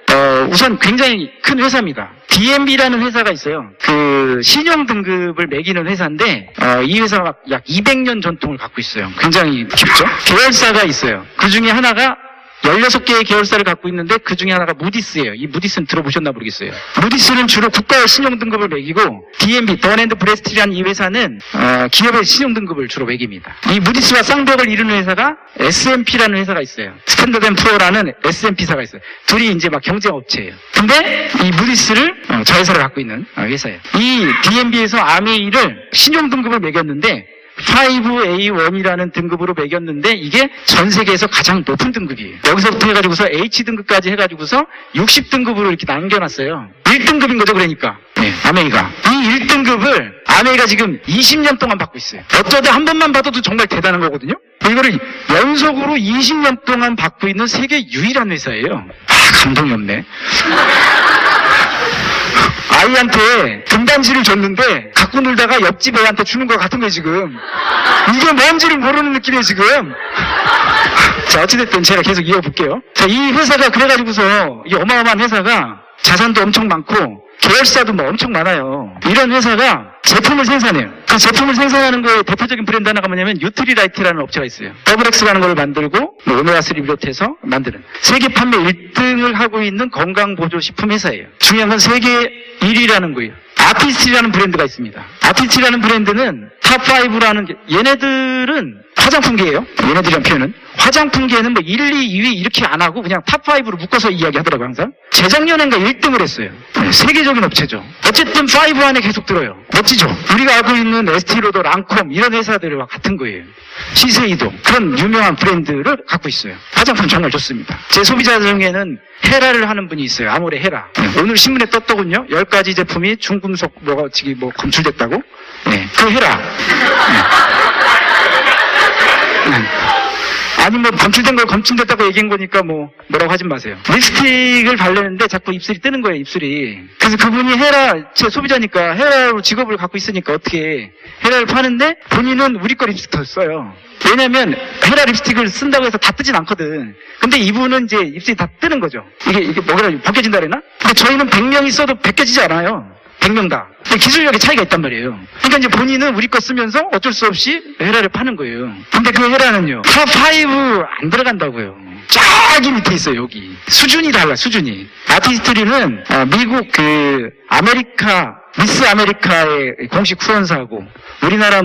우선 굉장히 큰 회사입니다. DNB라는 회사가 있어요. 그 신용 등급을 매기는 회사인데 이 회사가 약 200년 전통을 갖고 있어요. 굉장히 깊죠? 계열사가 있어요. 그 중에 하나가 16개의 계열사를 갖고 있는데 그 중에 하나가 무디스예요. 이 무디스는 들어보셨나 모르겠어요. 무디스는 주로 국가의 신용등급을 매기고, DNB, 던앤브래스트리라는 이 회사는 기업의 신용등급을 주로 매깁니다. 이 무디스와 쌍벽을 이루는 회사가 S&P라는 회사가 있어요. 스탠더드앤푸어라는 S&P사가 있어요. 둘이 이제 막 경쟁업체예요. 근데 이 무디스를 저 회사를 갖고 있는 회사예요. 이 DNB에서 아메이를 신용등급을 매겼는데 5A1이라는 등급으로 매겼는데, 이게 전 세계에서 가장 높은 등급이에요. 여기서부터 해가지고서 H등급까지 해가지고서 60등급으로 이렇게 남겨놨어요. 1등급인 거죠, 그러니까. 네, 아메이가. 이 1등급을 아메이가 지금 20년 동안 받고 있어요. 어쩌다 한 번만 받아도 정말 대단한 거거든요. 이거를 연속으로 20년 동안 받고 있는 세계 유일한 회사예요. 감동이 없네. 아이한테 금단지를 줬는데 갖고 놀다가 옆집 애한테 주는 거 같은 거예요, 지금. 이게 뭔지를 모르는 느낌이에요, 지금. 자, 어찌됐든 제가 계속 이어볼게요. 자, 이 회사가 그래가지고서, 이 어마어마한 회사가 자산도 엄청 많고 계열사도 뭐 엄청 많아요. 이런 회사가 제품을 생산해요. 그 제품을 생산하는 거에 대표적인 브랜드 하나가 뭐냐면 뉴트리라이트라는 업체가 있어요. 더블엑스라는 걸 만들고 오메가3 비롯해서 만드는 세계 판매 1등을 하고 있는 건강보조식품 회사예요. 중요한 건 세계 1위라는 거예요. 아티스트라는 브랜드가 있습니다. 아티스트라는 브랜드는 탑5라는 얘네들은 화장품계예요. 얘네들이란 표현은 화장품계는 뭐 1, 2, 2위 이렇게 안 하고 그냥 탑5로 묶어서 이야기하더라고요, 항상. 재작년엔가 1등을 했어요. 세계적인 업체죠. 어쨌든 5 안에 계속 들어요. 멋지죠? 우리가 알고 있는 에스티로더, 랑콤 이런 회사들과 같은 거예요. 시세이도 그런 유명한 브랜드를 갖고 있어요. 화장품 정말 좋습니다. 제 소비자 중에는 헤라를 하는 분이 있어요. 아모레 헤라. 오늘 신문에 떴더군요. 10가지 제품이 중금속 검출됐다고. 네, 그 헤라. 아니 뭐 검출된 걸 검출됐다고 얘기한 거니까 뭐라고 하지 마세요. 립스틱을 바르는데 자꾸 입술이 뜨는 거예요, 입술이. 그래서 그분이 헤라, 제 소비자니까 헤라로 직업을 갖고 있으니까 어떻게 헤라를 파는데 본인은 우리 거 립스틱 써요. 왜냐면 헤라 립스틱을 쓴다고 해서 다 뜨진 않거든. 근데 이분은 이제 입술이 다 뜨는 거죠. 이게 뭐라 벗겨진다 그래나? 근데 저희는 100명이 써도 벗겨지지 않아요. 100명 다. 기술력의 차이가 있단 말이에요. 그러니까 이제 본인은 우리 거 쓰면서 어쩔 수 없이 헤라를 파는 거예요. 근데 그 헤라는요, 탑5 안 들어간다고요. 저기 밑에 있어요, 여기. 수준이 달라, 수준이. 아티스트리는 미국 미스 아메리카의 공식 후원사고, 우리나라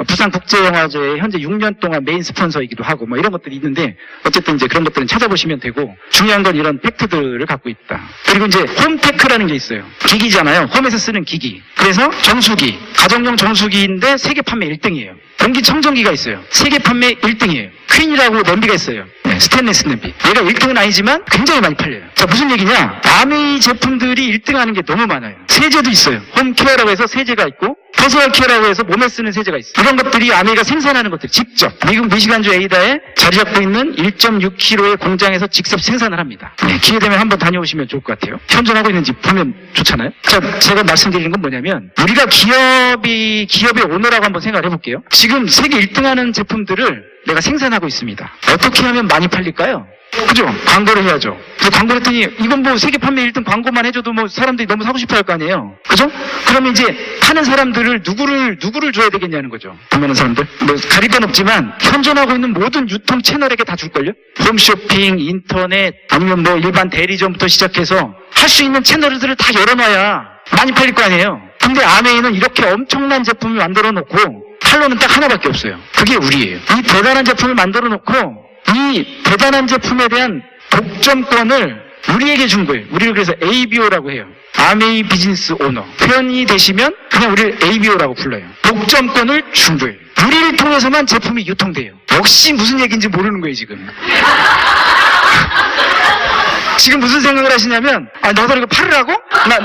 부산국제영화제에 현재 6년 동안 메인 스폰서이기도 하고 이런 것들이 있는데, 어쨌든 이제 그런 것들은 찾아보시면 되고, 중요한 건 이런 팩트들을 갖고 있다. 그리고 이제 홈테크라는 게 있어요. 기기잖아요. 홈에서 쓰는 기기. 그래서 정수기, 가정용 정수기인데 세계 판매 1등이에요. 공기청정기가 있어요. 세계 판매 1등이에요. 퀸이라고 냄비가 있어요. 네, 스테인리스 냄비. 얘가 1등은 아니지만 굉장히 많이 팔려요. 자, 무슨 얘기냐? 아메이 제품들이 1등 하는 게 너무 많아요. 세제도 있어요. 홈케어라고 해서 세제가 있고, 퍼스널 케어라고 해서 몸에 쓰는 세제가 있어요. 이런 것들이 아메이가 생산하는 것들 직접 미국 미시간주 에이다에 자리 잡고 있는 1.6km의 공장에서 직접 생산을 합니다. 네, 기회 되면 한번 다녀오시면 좋을 것 같아요. 현존하고 있는지 보면 좋잖아요. 자, 제가 말씀드리는 건 뭐냐면, 우리가 기업의 오너라고 한번 생각을 해볼게요. 지금 세계 1등 하는 제품들을 내가 생산하고 있습니다. 어떻게 하면 많이 팔릴까요? 그죠? 광고를 해야죠. 광고를 했더니 이건 세계 판매 1등 광고만 해줘도 사람들이 너무 사고 싶어 할 거 아니에요. 그죠? 그러면 이제 파는 사람들을 누구를 줘야 되겠냐는 거죠. 구매하는 사람들. 가릴 건 없지만 현존하고 있는 모든 유통 채널에게 다 줄걸요? 홈쇼핑, 인터넷, 아니면 일반 대리점부터 시작해서 할 수 있는 채널들을 다 열어놔야 많이 팔릴 거 아니에요. 근데 아메이는 이렇게 엄청난 제품을 만들어 놓고 팔로는 딱 하나밖에 없어요. 그게 우리예요. 이 대단한 제품을 만들어 놓고 이 대단한 제품에 대한 독점권을 우리에게 준 거예요. 우리를 그래서 ABO라고 해요. 아메이 비즈니스 오너. 표현이 되시면 그냥 우리를 ABO라고 불러요. 독점권을 준 거예요. 우리를 통해서만 제품이 유통돼요. 역시 무슨 얘기인지 모르는 거예요, 지금. 지금 무슨 생각을 하시냐면, 너도 이거 팔으라고?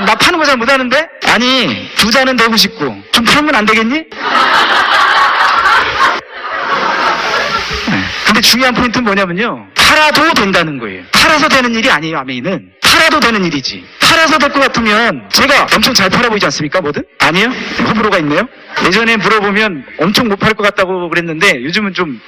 나 파는 거 잘 못하는데? 아니, 부자는 되고 싶고 좀 팔면 안 되겠니? 근데 중요한 포인트는 뭐냐면요, 팔아도 된다는 거예요. 팔아서 되는 일이 아니에요. 아메이는 팔아도 되는 일이지. 팔아서 될 것 같으면 제가 엄청 잘 팔아 보이지 않습니까? 뭐든? 아니에요? 호불호가 있네요. 예전에 물어보면 엄청 못 팔 것 같다고 그랬는데 요즘은 좀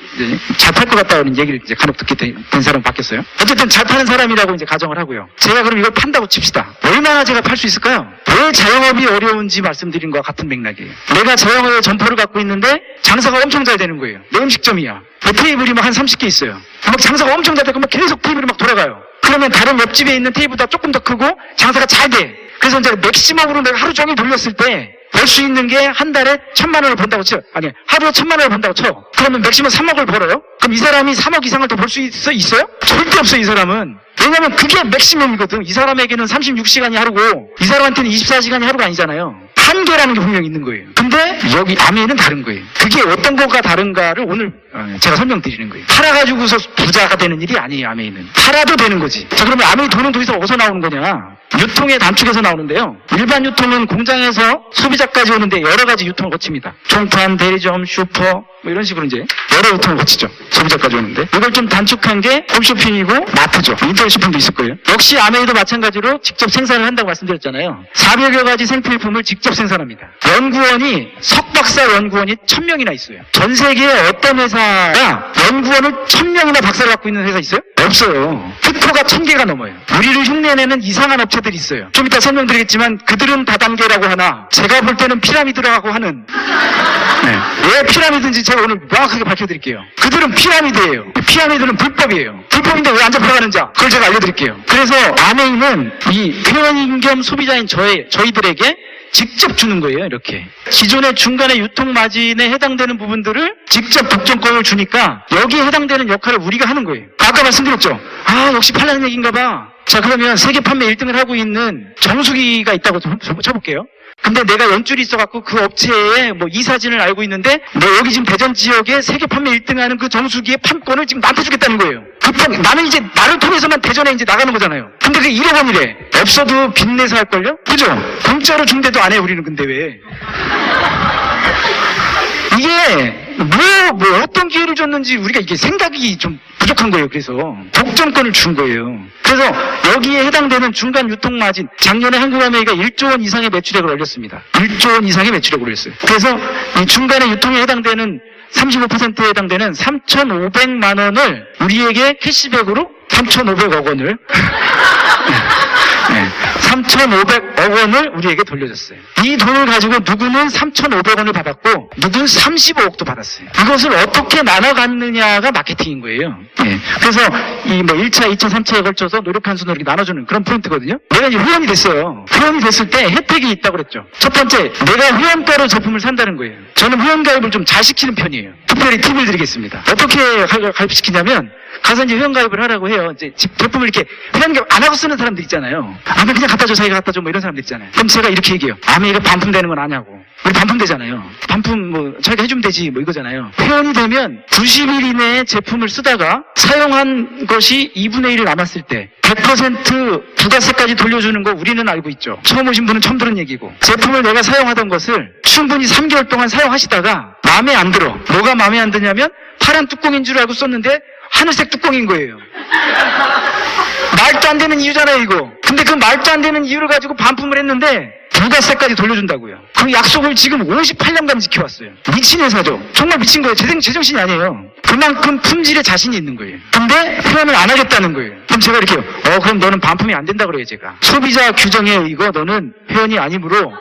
잘 팔 것 같다는 얘기를 이제 간혹 듣게 된 사람 바뀌었어요. 어쨌든 잘 파는 사람이라고 이제 가정을 하고요. 제가 그럼 이걸 판다고 칩시다. 얼마나 제가 팔 수 있을까요? 왜 자영업이 어려운지 말씀드린 것과 같은 맥락이에요. 내가 자영업의 점포를 갖고 있는데 장사가 엄청 잘 되는 거예요. 내 음식점이야. 테이블이 한 30개 있어요. 장사가 엄청 잘 되고 계속 테이블이 돌아가요. 그러면 다른 옆집에 있는 테이블보다 조금 더 크고 장사가 잘 돼. 그래서 이제 맥시멈으로 내가 하루 종일 돌렸을 때 벌 수 있는 게 한 달에 1,000만 원을 번다고 쳐. 아니, 하루에 1,000만 원을 번다고 쳐. 그러면 맥시멈 3억을 벌어요? 그럼 이 사람이 3억 이상을 더 벌 수 있어요? 절대 없어요, 이 사람은. 왜냐면 그게 맥시멈이거든. 이 사람에게는 36시간이 하루고 이 사람한테는 24시간이 하루가 아니잖아요. 한계라는 게 분명히 있는 거예요. 근데 여기 아메이는 다른 거예요. 그게 어떤 거가 다른가를 오늘 제가 설명드리는 거예요. 팔아가지고서 부자가 되는 일이 아니에요. 아메이는 팔아도 되는 거지. 자, 그러면 아메이 돈은 도대체 어디서 나오는 거냐? 유통의 단축에서 나오는데요. 일반 유통은 공장에서 소비자까지 오는데 여러 가지 유통을 거칩니다. 총판, 대리점, 슈퍼 이런 식으로 이제 여러 유통을 거치죠. 소비자까지 오는데 이걸 좀 단축한 게 홈쇼핑이고 마트죠. 인터넷 쇼핑도 있을 거예요. 역시 아메이도 마찬가지로 직접 생산을 한다고 말씀드렸잖아요. 400여 가지 생필품을 직접 생산합니다. 연구원이 석박사 연구원이 1,000명이나 있어요. 전 세계에 어떤 회사가 연구원을 1,000명이나 박사를 갖고 있는 회사 있어요? 없어요. 특허가 1,000개가 넘어요. 우리를 흉내내는 이상한 업체들이 있어요. 좀 이따 설명드리겠지만 그들은 다단계라고 하나 제가 볼 때는 피라미드라고 하는 왜 피라미드인지 제가 오늘 명확하게 밝혀드릴게요. 그들은 피라미드예요. 피라미드는 불법이에요. 불법인데 왜 안 잡혀가는지 그걸 제가 알려드릴게요. 그래서 아메이는 이 회원인 겸 소비자인 저희들에게 직접 주는 거예요. 이렇게 기존의 중간에 유통 마진에 해당되는 부분들을 직접 독점권을 주니까 여기에 해당되는 역할을 우리가 하는 거예요. 아까 말씀드렸죠. 역시 팔라는 얘기인가 봐. 자, 그러면 세계 판매 1등을 하고 있는 정수기가 있다고 쳐볼게요. 근데 내가 연줄이 있어갖고 그 업체에 이 사진을 알고 있는데 여기 지금 대전 지역에 세계 판매 1등하는 그 정수기의 판권을 지금 나한테 주겠다는 거예요. 나는 이제 나를 통해서만 대전에 이제 나가는 거잖아요. 근데 그게 1억 원이래. 없어도 빚내서 할걸요? 그죠? 공짜로 중대도 안 해 우리는. 근데 왜? 이게 뭐 어떤 기회를 줬는지 우리가 이게 생각이 좀 부족한 거예요. 그래서 독점권을 준 거예요. 그래서 여기에 해당되는 중간 유통 마진, 작년에 한국아메이가 1조 원 이상의 매출액을 올렸습니다. 1조 원 이상의 매출액을 올렸어요. 그래서 이 중간에 유통에 해당되는 35%에 해당되는 3,500만 원을 우리에게 캐시백으로 3,500억 원을 3,500억 원을 우리에게 돌려줬어요. 이 돈을 가지고 누구는 3,500원을 받았고 누구는 35억도 받았어요. 이것을 어떻게 나눠 갔느냐가 마케팅인 거예요. 그래서 이 뭐 1차, 2차, 3차에 걸쳐서 노력한 순으로 이렇게 나눠주는 그런 포인트거든요. 내가 이제 회원이 됐어요. 회원이 됐을 때 혜택이 있다고 그랬죠. 첫 번째, 내가 회원가로 제품을 산다는 거예요. 저는 회원가입을 좀 잘 시키는 편이에요. 특별히 팁을 드리겠습니다. 어떻게 가입시키냐면 가서 이제 회원가입을 하라고 해요. 이제 제품을 이렇게 회원가입 안 하고 쓰는 사람들 있잖아요. 그냥 갖다 줘, 자기가 갖다 줘, 뭐 이런 사람들 있잖아요. 그럼 제가 이렇게 얘기해요. 이거 반품되는 건 아냐고. 우리 반품되잖아요. 반품 뭐 자기가 해주면 되지 뭐 이거잖아요. 회원이 되면 90일 이내에 제품을 쓰다가 사용한 것이 2분의 1을 남았을 때 100% 부가세까지 돌려주는 거 우리는 알고 있죠. 처음 오신 분은 처음 들은 얘기고, 제품을 내가 사용하던 것을 충분히 3개월 동안 사용하시다가 마음에 안 들어. 뭐가 마음에 안 드냐면 파란 뚜껑인 줄 알고 썼는데 하늘색 뚜껑인 거예요. 말도 안 되는 이유잖아요, 이거. 근데 그 말도 안 되는 이유를 가지고 반품을 했는데 부가세까지 돌려준다고요. 그 약속을 지금 58년간 지켜왔어요. 미친 회사죠. 정말 미친 거예요. 제정신이 아니에요. 그만큼 품질에 자신이 있는 거예요. 근데 표현을 안 하겠다는 거예요. 그럼 제가 이렇게 그럼 너는 반품이 안 된다 그래요, 제가. 소비자 규정에 의거 너는 회원이 아니므로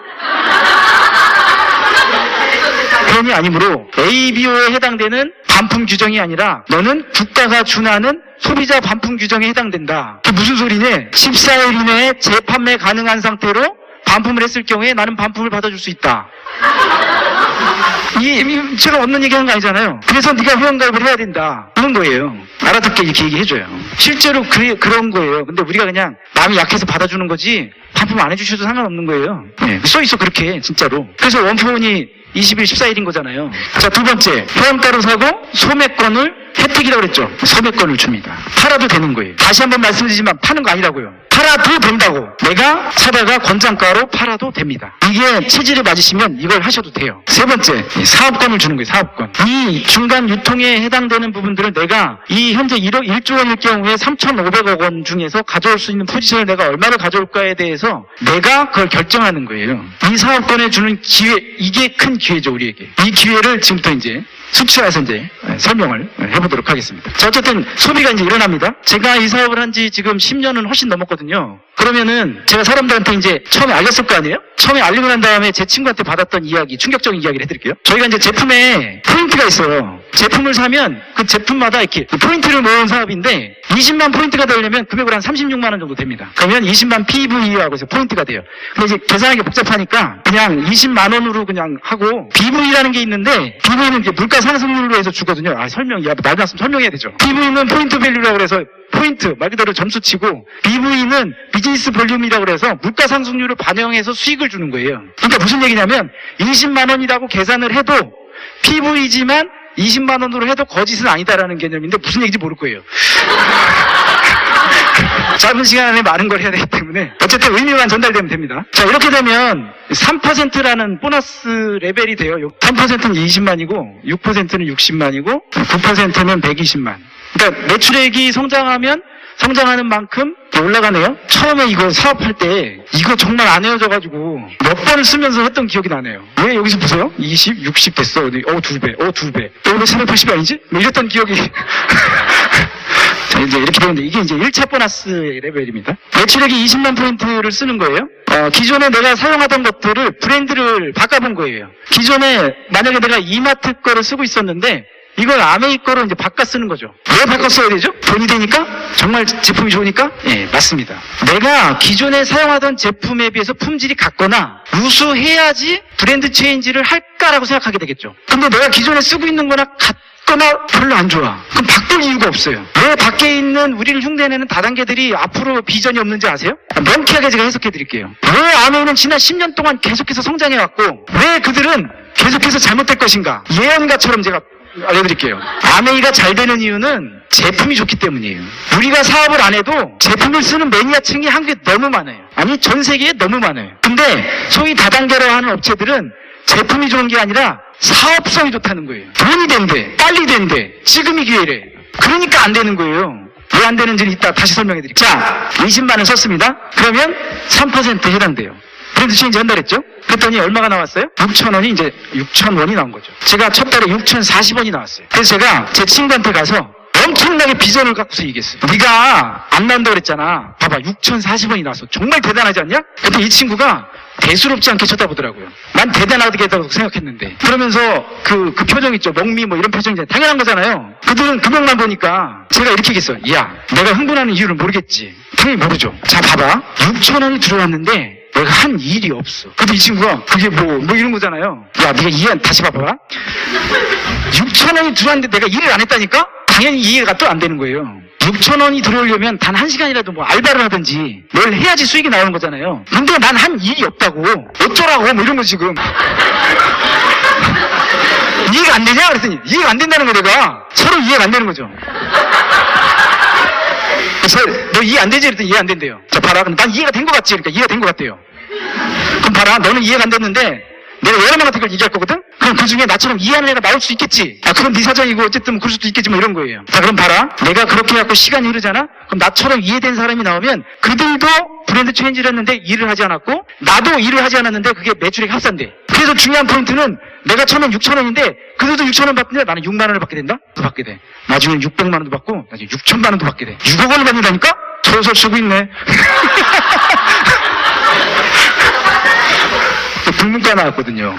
ABO에 해당되는 반품 규정이 아니라 너는 국가가 준하는 소비자 반품 규정에 해당된다. 그게 무슨 소리냐? 14일 이내에 재판매 가능한 상태로 반품을 했을 경우에 나는 반품을 받아줄 수 있다. 이게 제가 없는 얘기하는 거 아니잖아요. 그래서 네가 회원가입을 해야 된다. 그런 거예요. 알아듣게 이렇게 얘기해줘요. 실제로 그런 거예요. 근데 우리가 그냥 마음이 약해서 받아주는 거지 반품 안 해주셔도 상관없는 거예요. 써있어 그렇게 진짜로. 그래서 원포원이 20일 14일인 거잖아요. 자, 두 번째, 회원가로 사고 소매권을 혜택이라고 그랬죠. 소매권을 줍니다. 팔아도 되는 거예요. 다시 한번 말씀드리지만 파는 거 아니라고요. 팔아도 된다고. 내가 사다가 권장가로 팔아도 됩니다. 이게 체질에 맞으시면 이걸 하셔도 돼요. 세 번째, 사업권을 주는 거예요. 사업권. 이 중간 유통에 해당되는 부분들을 내가 이 현재 1조 원일 경우에 3,500억 원 중에서 가져올 수 있는 포지션을 내가 얼마를 가져올까에 대해서 내가 그걸 결정하는 거예요. 이 사업권에 주는 기회, 이게 큰 기회죠, 우리에게. 이 기회를 지금부터 이제 수치화해서 이제 설명을 해보도록 하겠습니다. 자, 어쨌든 소비가 이제 일어납니다. 제가 이 사업을 한 지 지금 10년은 훨씬 넘었거든요. 그러면은 제가 사람들한테 이제 처음에 알렸을 거 아니에요? 처음에 알리고 난 다음에 제 친구한테 받았던 이야기, 충격적인 이야기를 해드릴게요. 저희가 이제 제품에 포인트가 있어요. 제품을 사면 그 제품마다 이렇게 포인트를 모은 사업인데 20만 포인트가 되려면 금액으로 한 36만 원 정도 됩니다. 그러면 20만 PV라고 해서 포인트가 돼요. 근데 이제 계산하기 복잡하니까 그냥 20만 원으로 그냥 하고 BV라는 게 있는데 BV는 이제 물가 상승률로 해서 주거든요. 말 말씀 설명해야 되죠. BV는 포인트 밸류라고 해서 포인트, 말 그대로 점수치고 BV는 비즈니스 볼륨이라고 해서 물가 상승률을 반영해서 수익을 주는 거예요. 그러니까 무슨 얘기냐면 20만 원이라고 계산을 해도 PV지만 20만 원으로 해도 거짓은 아니다라는 개념인데 무슨 얘기인지 모를 거예요. 짧은 시간 안에 많은 걸 해야 되기 때문에 어쨌든 의미만 전달되면 됩니다. 자, 이렇게 되면 3%라는 보너스 레벨이 돼요. 3%는 20만이고 6%는 60만이고 9%는 120만. 그러니까 매출액이 성장하는 만큼 올라가네요. 처음에 이거 사업할 때 이거 정말 안 헤어져가지고 몇 번을 쓰면서 했던 기억이 나네요. 왜 여기서 보세요? 20, 60 됐어. 2배. 또 오늘 480이 아니지? 뭐 이랬던 기억이. 자, 이제 이렇게 되는데 이게 이제 1차 보너스 레벨입니다. 매출액이 20만 포인트를 쓰는 거예요. 기존에 내가 사용하던 것들을 브랜드를 바꿔본 거예요. 기존에 만약에 내가 이마트 거를 쓰고 있었는데 이걸 아메이 거로 이제 바꿔 쓰는 거죠. 왜 바꿔 써야 되죠? 돈이 되니까? 정말 제품이 좋으니까? 예, 맞습니다. 내가 기존에 사용하던 제품에 비해서 품질이 같거나 우수해야지 브랜드 체인지를 할까라고 생각하게 되겠죠. 근데 내가 기존에 쓰고 있는 거나 같거나 별로 안 좋아. 그럼 바꿀 이유가 없어요. 왜 밖에 있는 우리를 흉내내는 다단계들이 앞으로 비전이 없는지 아세요? 명쾌하게 제가 해석해 드릴게요. 왜 아메이는 지난 10년 동안 계속해서 성장해왔고 왜 그들은 계속해서 잘못될 것인가? 예언가처럼 제가 알려드릴게요. 아메이가 잘 되는 이유는 제품이 좋기 때문이에요. 우리가 사업을 안 해도 제품을 쓰는 매니아층이 한국에 너무 많아요. 아니 전 세계에 너무 많아요. 근데 소위 다단계로 하는 업체들은 제품이 좋은 게 아니라 사업성이 좋다는 거예요. 돈이 된대, 빨리 된대, 지금이 기회래. 그러니까 안 되는 거예요. 왜 안 되는지는 이따 다시 설명해 드릴게요. 자, 20만 원 썼습니다. 그러면 3%에 해당돼요. 브랜드 체인지 한 달 했죠? 그랬더니 얼마가 나왔어요? 6,000원이 이제 6,000원이 나온 거죠. 제가 첫 달에 6,040원이 나왔어요. 그래서 제가 제 친구한테 가서 엄청나게 비전을 갖고서 얘기했어요. 네가 안 나온다고 그랬잖아. 봐봐, 6,040원이 나왔어. 정말 대단하지 않냐? 근데 이 친구가 대수롭지 않게 쳐다보더라고요. 난 대단하겠다고 생각했는데. 그러면서 그 표정 있죠. 먹미 뭐 이런 표정이잖아요. 당연한 거잖아요. 그들은 금액만 보니까 제가 이렇게 얘기했어요. 야, 내가 흥분하는 이유를 모르겠지. 당연히 모르죠. 자, 봐봐. 6,000원이 들어왔는데 내가 한 일이 없어. 근데 이 친구가 그게 뭐 이런 거잖아요. 야, 네가 다시 봐봐. 6,000원이 들어왔는데 내가 일을 안 했다니까? 당연히 이해가 또 안 되는 거예요. 6,000원이 들어오려면 단 1시간이라도 뭐 알바를 하든지 뭘 해야지 수익이 나오는 거잖아요. 근데 난 한 일이 없다고. 어쩌라고 뭐 이런 거 지금. 이해가 안 되냐? 그랬더니 이해가 안 된다는 거 내가. 서로 이해가 안 되는 거죠. 너 이해 안 되지? 그랬더니 이해 안 된대요. 자, 봐라. 난 이해가 된 것 같지? 그러니까 이해가 된 것 같대요. 그럼 봐라. 너는 이해가 안 됐는데 내가 여러 명한테 그걸 얘기할 거거든? 그럼 그 중에 나처럼 이해하는 애가 나올 수 있겠지? 아, 그건 네 사정이고 어쨌든 그럴 수도 있겠지 뭐 이런 거예요. 자, 그럼 봐라. 내가 그렇게 해갖고 시간이 흐르잖아? 그럼 나처럼 이해된 사람이 나오면 그들도 브랜드 체인지를 했는데 일을 하지 않았고 나도 일을 하지 않았는데 그게 매출액 합산돼. 그래서 중요한 포인트는 내가 처음엔 6,000원인데 그들도 6,000원 받는데 나는 6만 원을 받게 된다? 또 받게 돼. 나중엔 600만 원도 받고 나중에 6천만 원도 받게 돼. 6억 원을 받는다니까? 소설 쓰고 있네. 불문과 나왔거든요.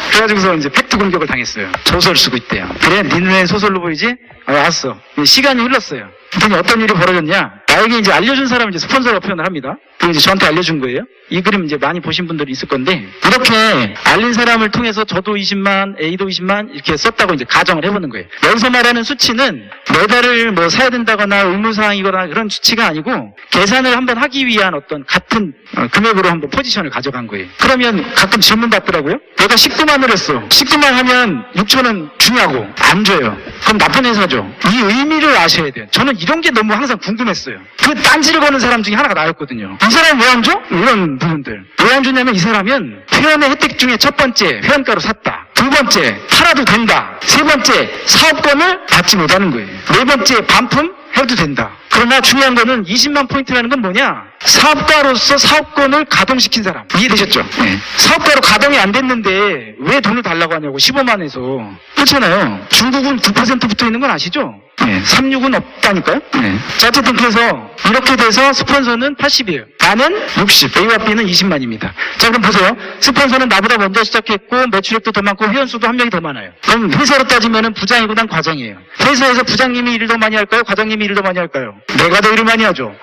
그래가지고서 이제 팩트 공격을 당했어요. 소설 쓰고 있대요. 그래, 네 눈엔 소설로 보이지? 아, 알았어. 시간이 흘렀어요. 그랬더니 어떤 일이 벌어졌냐? 나에게 이제 알려준 사람을 이제 스폰서라고 표현을 합니다. 그리고 이제 저한테 알려준 거예요. 이 그림 이제 많이 보신 분들이 있을 건데, 이렇게 알린 사람을 통해서 저도 20만, A도 20만 이렇게 썼다고 이제 가정을 해보는 거예요. 여기서 말하는 수치는 매달을 뭐 사야 된다거나 의무사항이거나 그런 수치가 아니고, 계산을 한번 하기 위한 어떤 같은 금액으로 한번 포지션을 가져간 거예요. 그러면 가끔 질문 받더라고요. 내가 19만을 했어. 19만 하면 6,000원 주냐고. 안 줘요. 그럼 나쁜 회사죠. 이 의미를 아셔야 돼요. 저는 이런 게 너무 항상 궁금했어요. 그 딴지를 거는 사람 중에 하나가 나였거든요. 이 사람이 왜 안 줘? 이런 부분들. 왜 안 주냐면 이 사람은 회원의 혜택 중에 첫 번째 회원가로 샀다. 두 번째 팔아도 된다. 세 번째 사업권을 받지 못하는 거예요. 네 번째 반품 해도 된다. 그러나 중요한 거는 20만 포인트라는 건 뭐냐? 사업가로서 사업권을 가동시킨 사람. 이해되셨죠? 네. 사업가로 가동이 안 됐는데 왜 돈을 달라고 하냐고. 15만에서. 그렇잖아요. 중국은 9% 붙어 있는 건 아시죠? 네. 36은 없다니까요? 네. 자, 어쨌든 그래서 이렇게 돼서 스폰서는 80이에요. 나는 60, A와 B는 20만입니다. 자, 그럼 보세요. 스폰서는 나보다 먼저 시작했고 매출액도 더 많고 회원수도 한 명이 더 많아요. 그럼 회사로 따지면 부장이고 난 과장이에요. 회사에서 부장님이 일을 더 많이 할까요? 과장님이 일을 더 많이 할까요? 내가 더 일을 많이 하죠.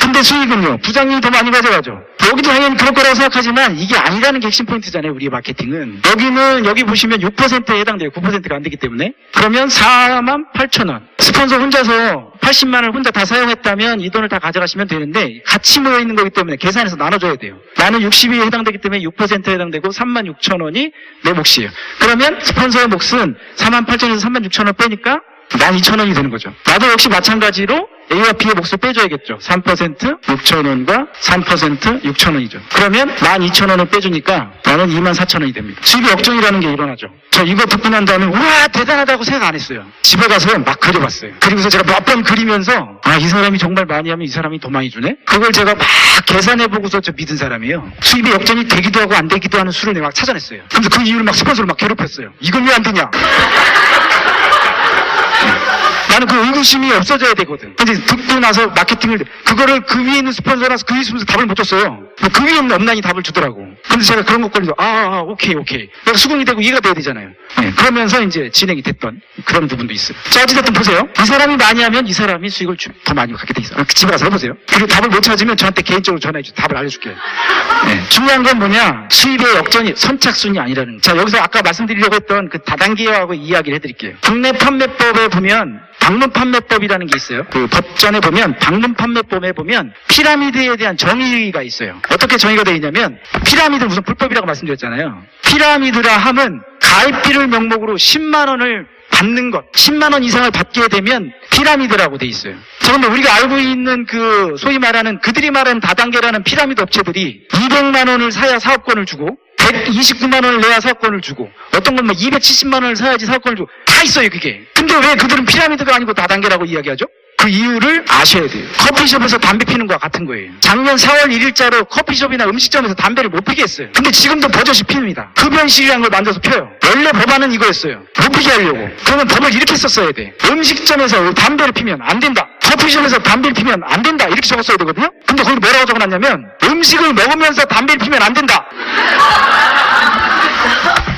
근데 수익은요? 부장님이 더 많이 가져가죠. 여기도 당연히 그럴 거라고 생각하지만 이게 아니라는 게 핵심 포인트잖아요. 우리 마케팅은. 여기 보시면 6%에 해당돼요. 9%가 안 되기 때문에. 그러면 48,000원. 스폰서 혼자서 80만을 혼자 다 사용했다면 이 돈을 다 가져가시면 되는데 같이 모여있는 거기 때문에 계산해서 나눠줘야 돼요. 나는 60이 해당되기 때문에 6%에 해당되고 36,000원이 내 몫이에요. 그러면 스폰서의 몫은 48,000원에서 36,000원 빼니까 12,000원이 되는 거죠. 나도 역시 마찬가지로 A와 B의 몫을 빼줘야겠죠. 3% 6,000원과 3% 6,000원이죠. 그러면 12,000원을 빼주니까 나는 24,000원이 됩니다. 수입의 역전이라는 게 일어나죠. 저 이거 듣고 난 다음에 와 대단하다고 생각 안 했어요. 집에 가서 막 그려봤어요. 그리고서 제가 몇 번 그리면서 아, 이 사람이 정말 많이 하면 이 사람이 더 많이 주네? 그걸 제가 막 계산해보고서 저 믿은 사람이에요. 수입의 역전이 되기도 하고 안 되기도 하는 수를 내가 막 찾아냈어요. 그래서 그 이유를 막 스폰서를 막 괴롭혔어요. 이건 왜 안 되냐? 나는 그 의구심이 없어져야 되거든. 근데 듣고 나서 마케팅을, 그거를 그 위에 있는 스폰서라서 그 위에 있으면서 답을 못 줬어요. 그 위에 있는 업라인이 답을 주더라고. 근데 제가 그런 것까지도, 오케이. 내가 수긍이 되고 이해가 돼야 되잖아요. 네, 그러면서 이제 진행이 됐던 그런 부분도 있어요. 자, 어찌됐든 보세요. 이 사람이 많이 하면 이 사람이 수익을 더 많이 갖게 돼 있어요. 집에 가서 해보세요. 그리고 답을 못 찾으면 저한테 개인적으로 전화해줘. 답을 알려줄게요. 네, 중요한 건 뭐냐? 수입의 역전이 선착순이 아니라는. 자, 여기서 아까 말씀드리려고 했던 그 다단계화하고 이야기를 해드릴게요. 국내 판매법에 보면 방문 판매법이라는 게 있어요. 그 법전에 보면 방문 판매법에 보면 피라미드에 대한 정의가 있어요. 어떻게 정의가 되어 있냐면 피라미드 무슨 불법이라고 말씀드렸잖아요. 피라미드라 함은 가입비를 명목으로 10만 원을 받는 것, 10만 원 이상을 받게 되면 피라미드라고 돼 있어요. 자, 근데 우리가 알고 있는 그 소위 말하는 그들이 말하는 다단계라는 피라미드 업체들이 200만 원을 사야 사업권을 주고 129만 원을 내야 사업권을 주고 어떤 건 뭐 270만 원을 사야지 사업권을 주고 다 있어요 그게. 근데 왜 그들은 피라미드가 아니고 다단계라고 이야기하죠? 그 이유를 아셔야 돼요. 커피숍에서 담배 피는 거와 같은 거예요. 작년 4월 1일자로 커피숍이나 음식점에서 담배를 못 피게 했어요. 근데 지금도 버젓이 핍니다. 흡연실이라는 걸 만들어서 펴요. 원래 법안은 이거였어요. 못 피게 하려고. 그러면 법을 이렇게 썼어야 돼. 음식점에서 담배를 피면 안 된다. 커피숍에서 담배를 피면 안 된다. 이렇게 적었어야 되거든요. 근데 거기 뭐라고 적어놨냐면 음식을 먹으면서 담배를 피면 안 된다.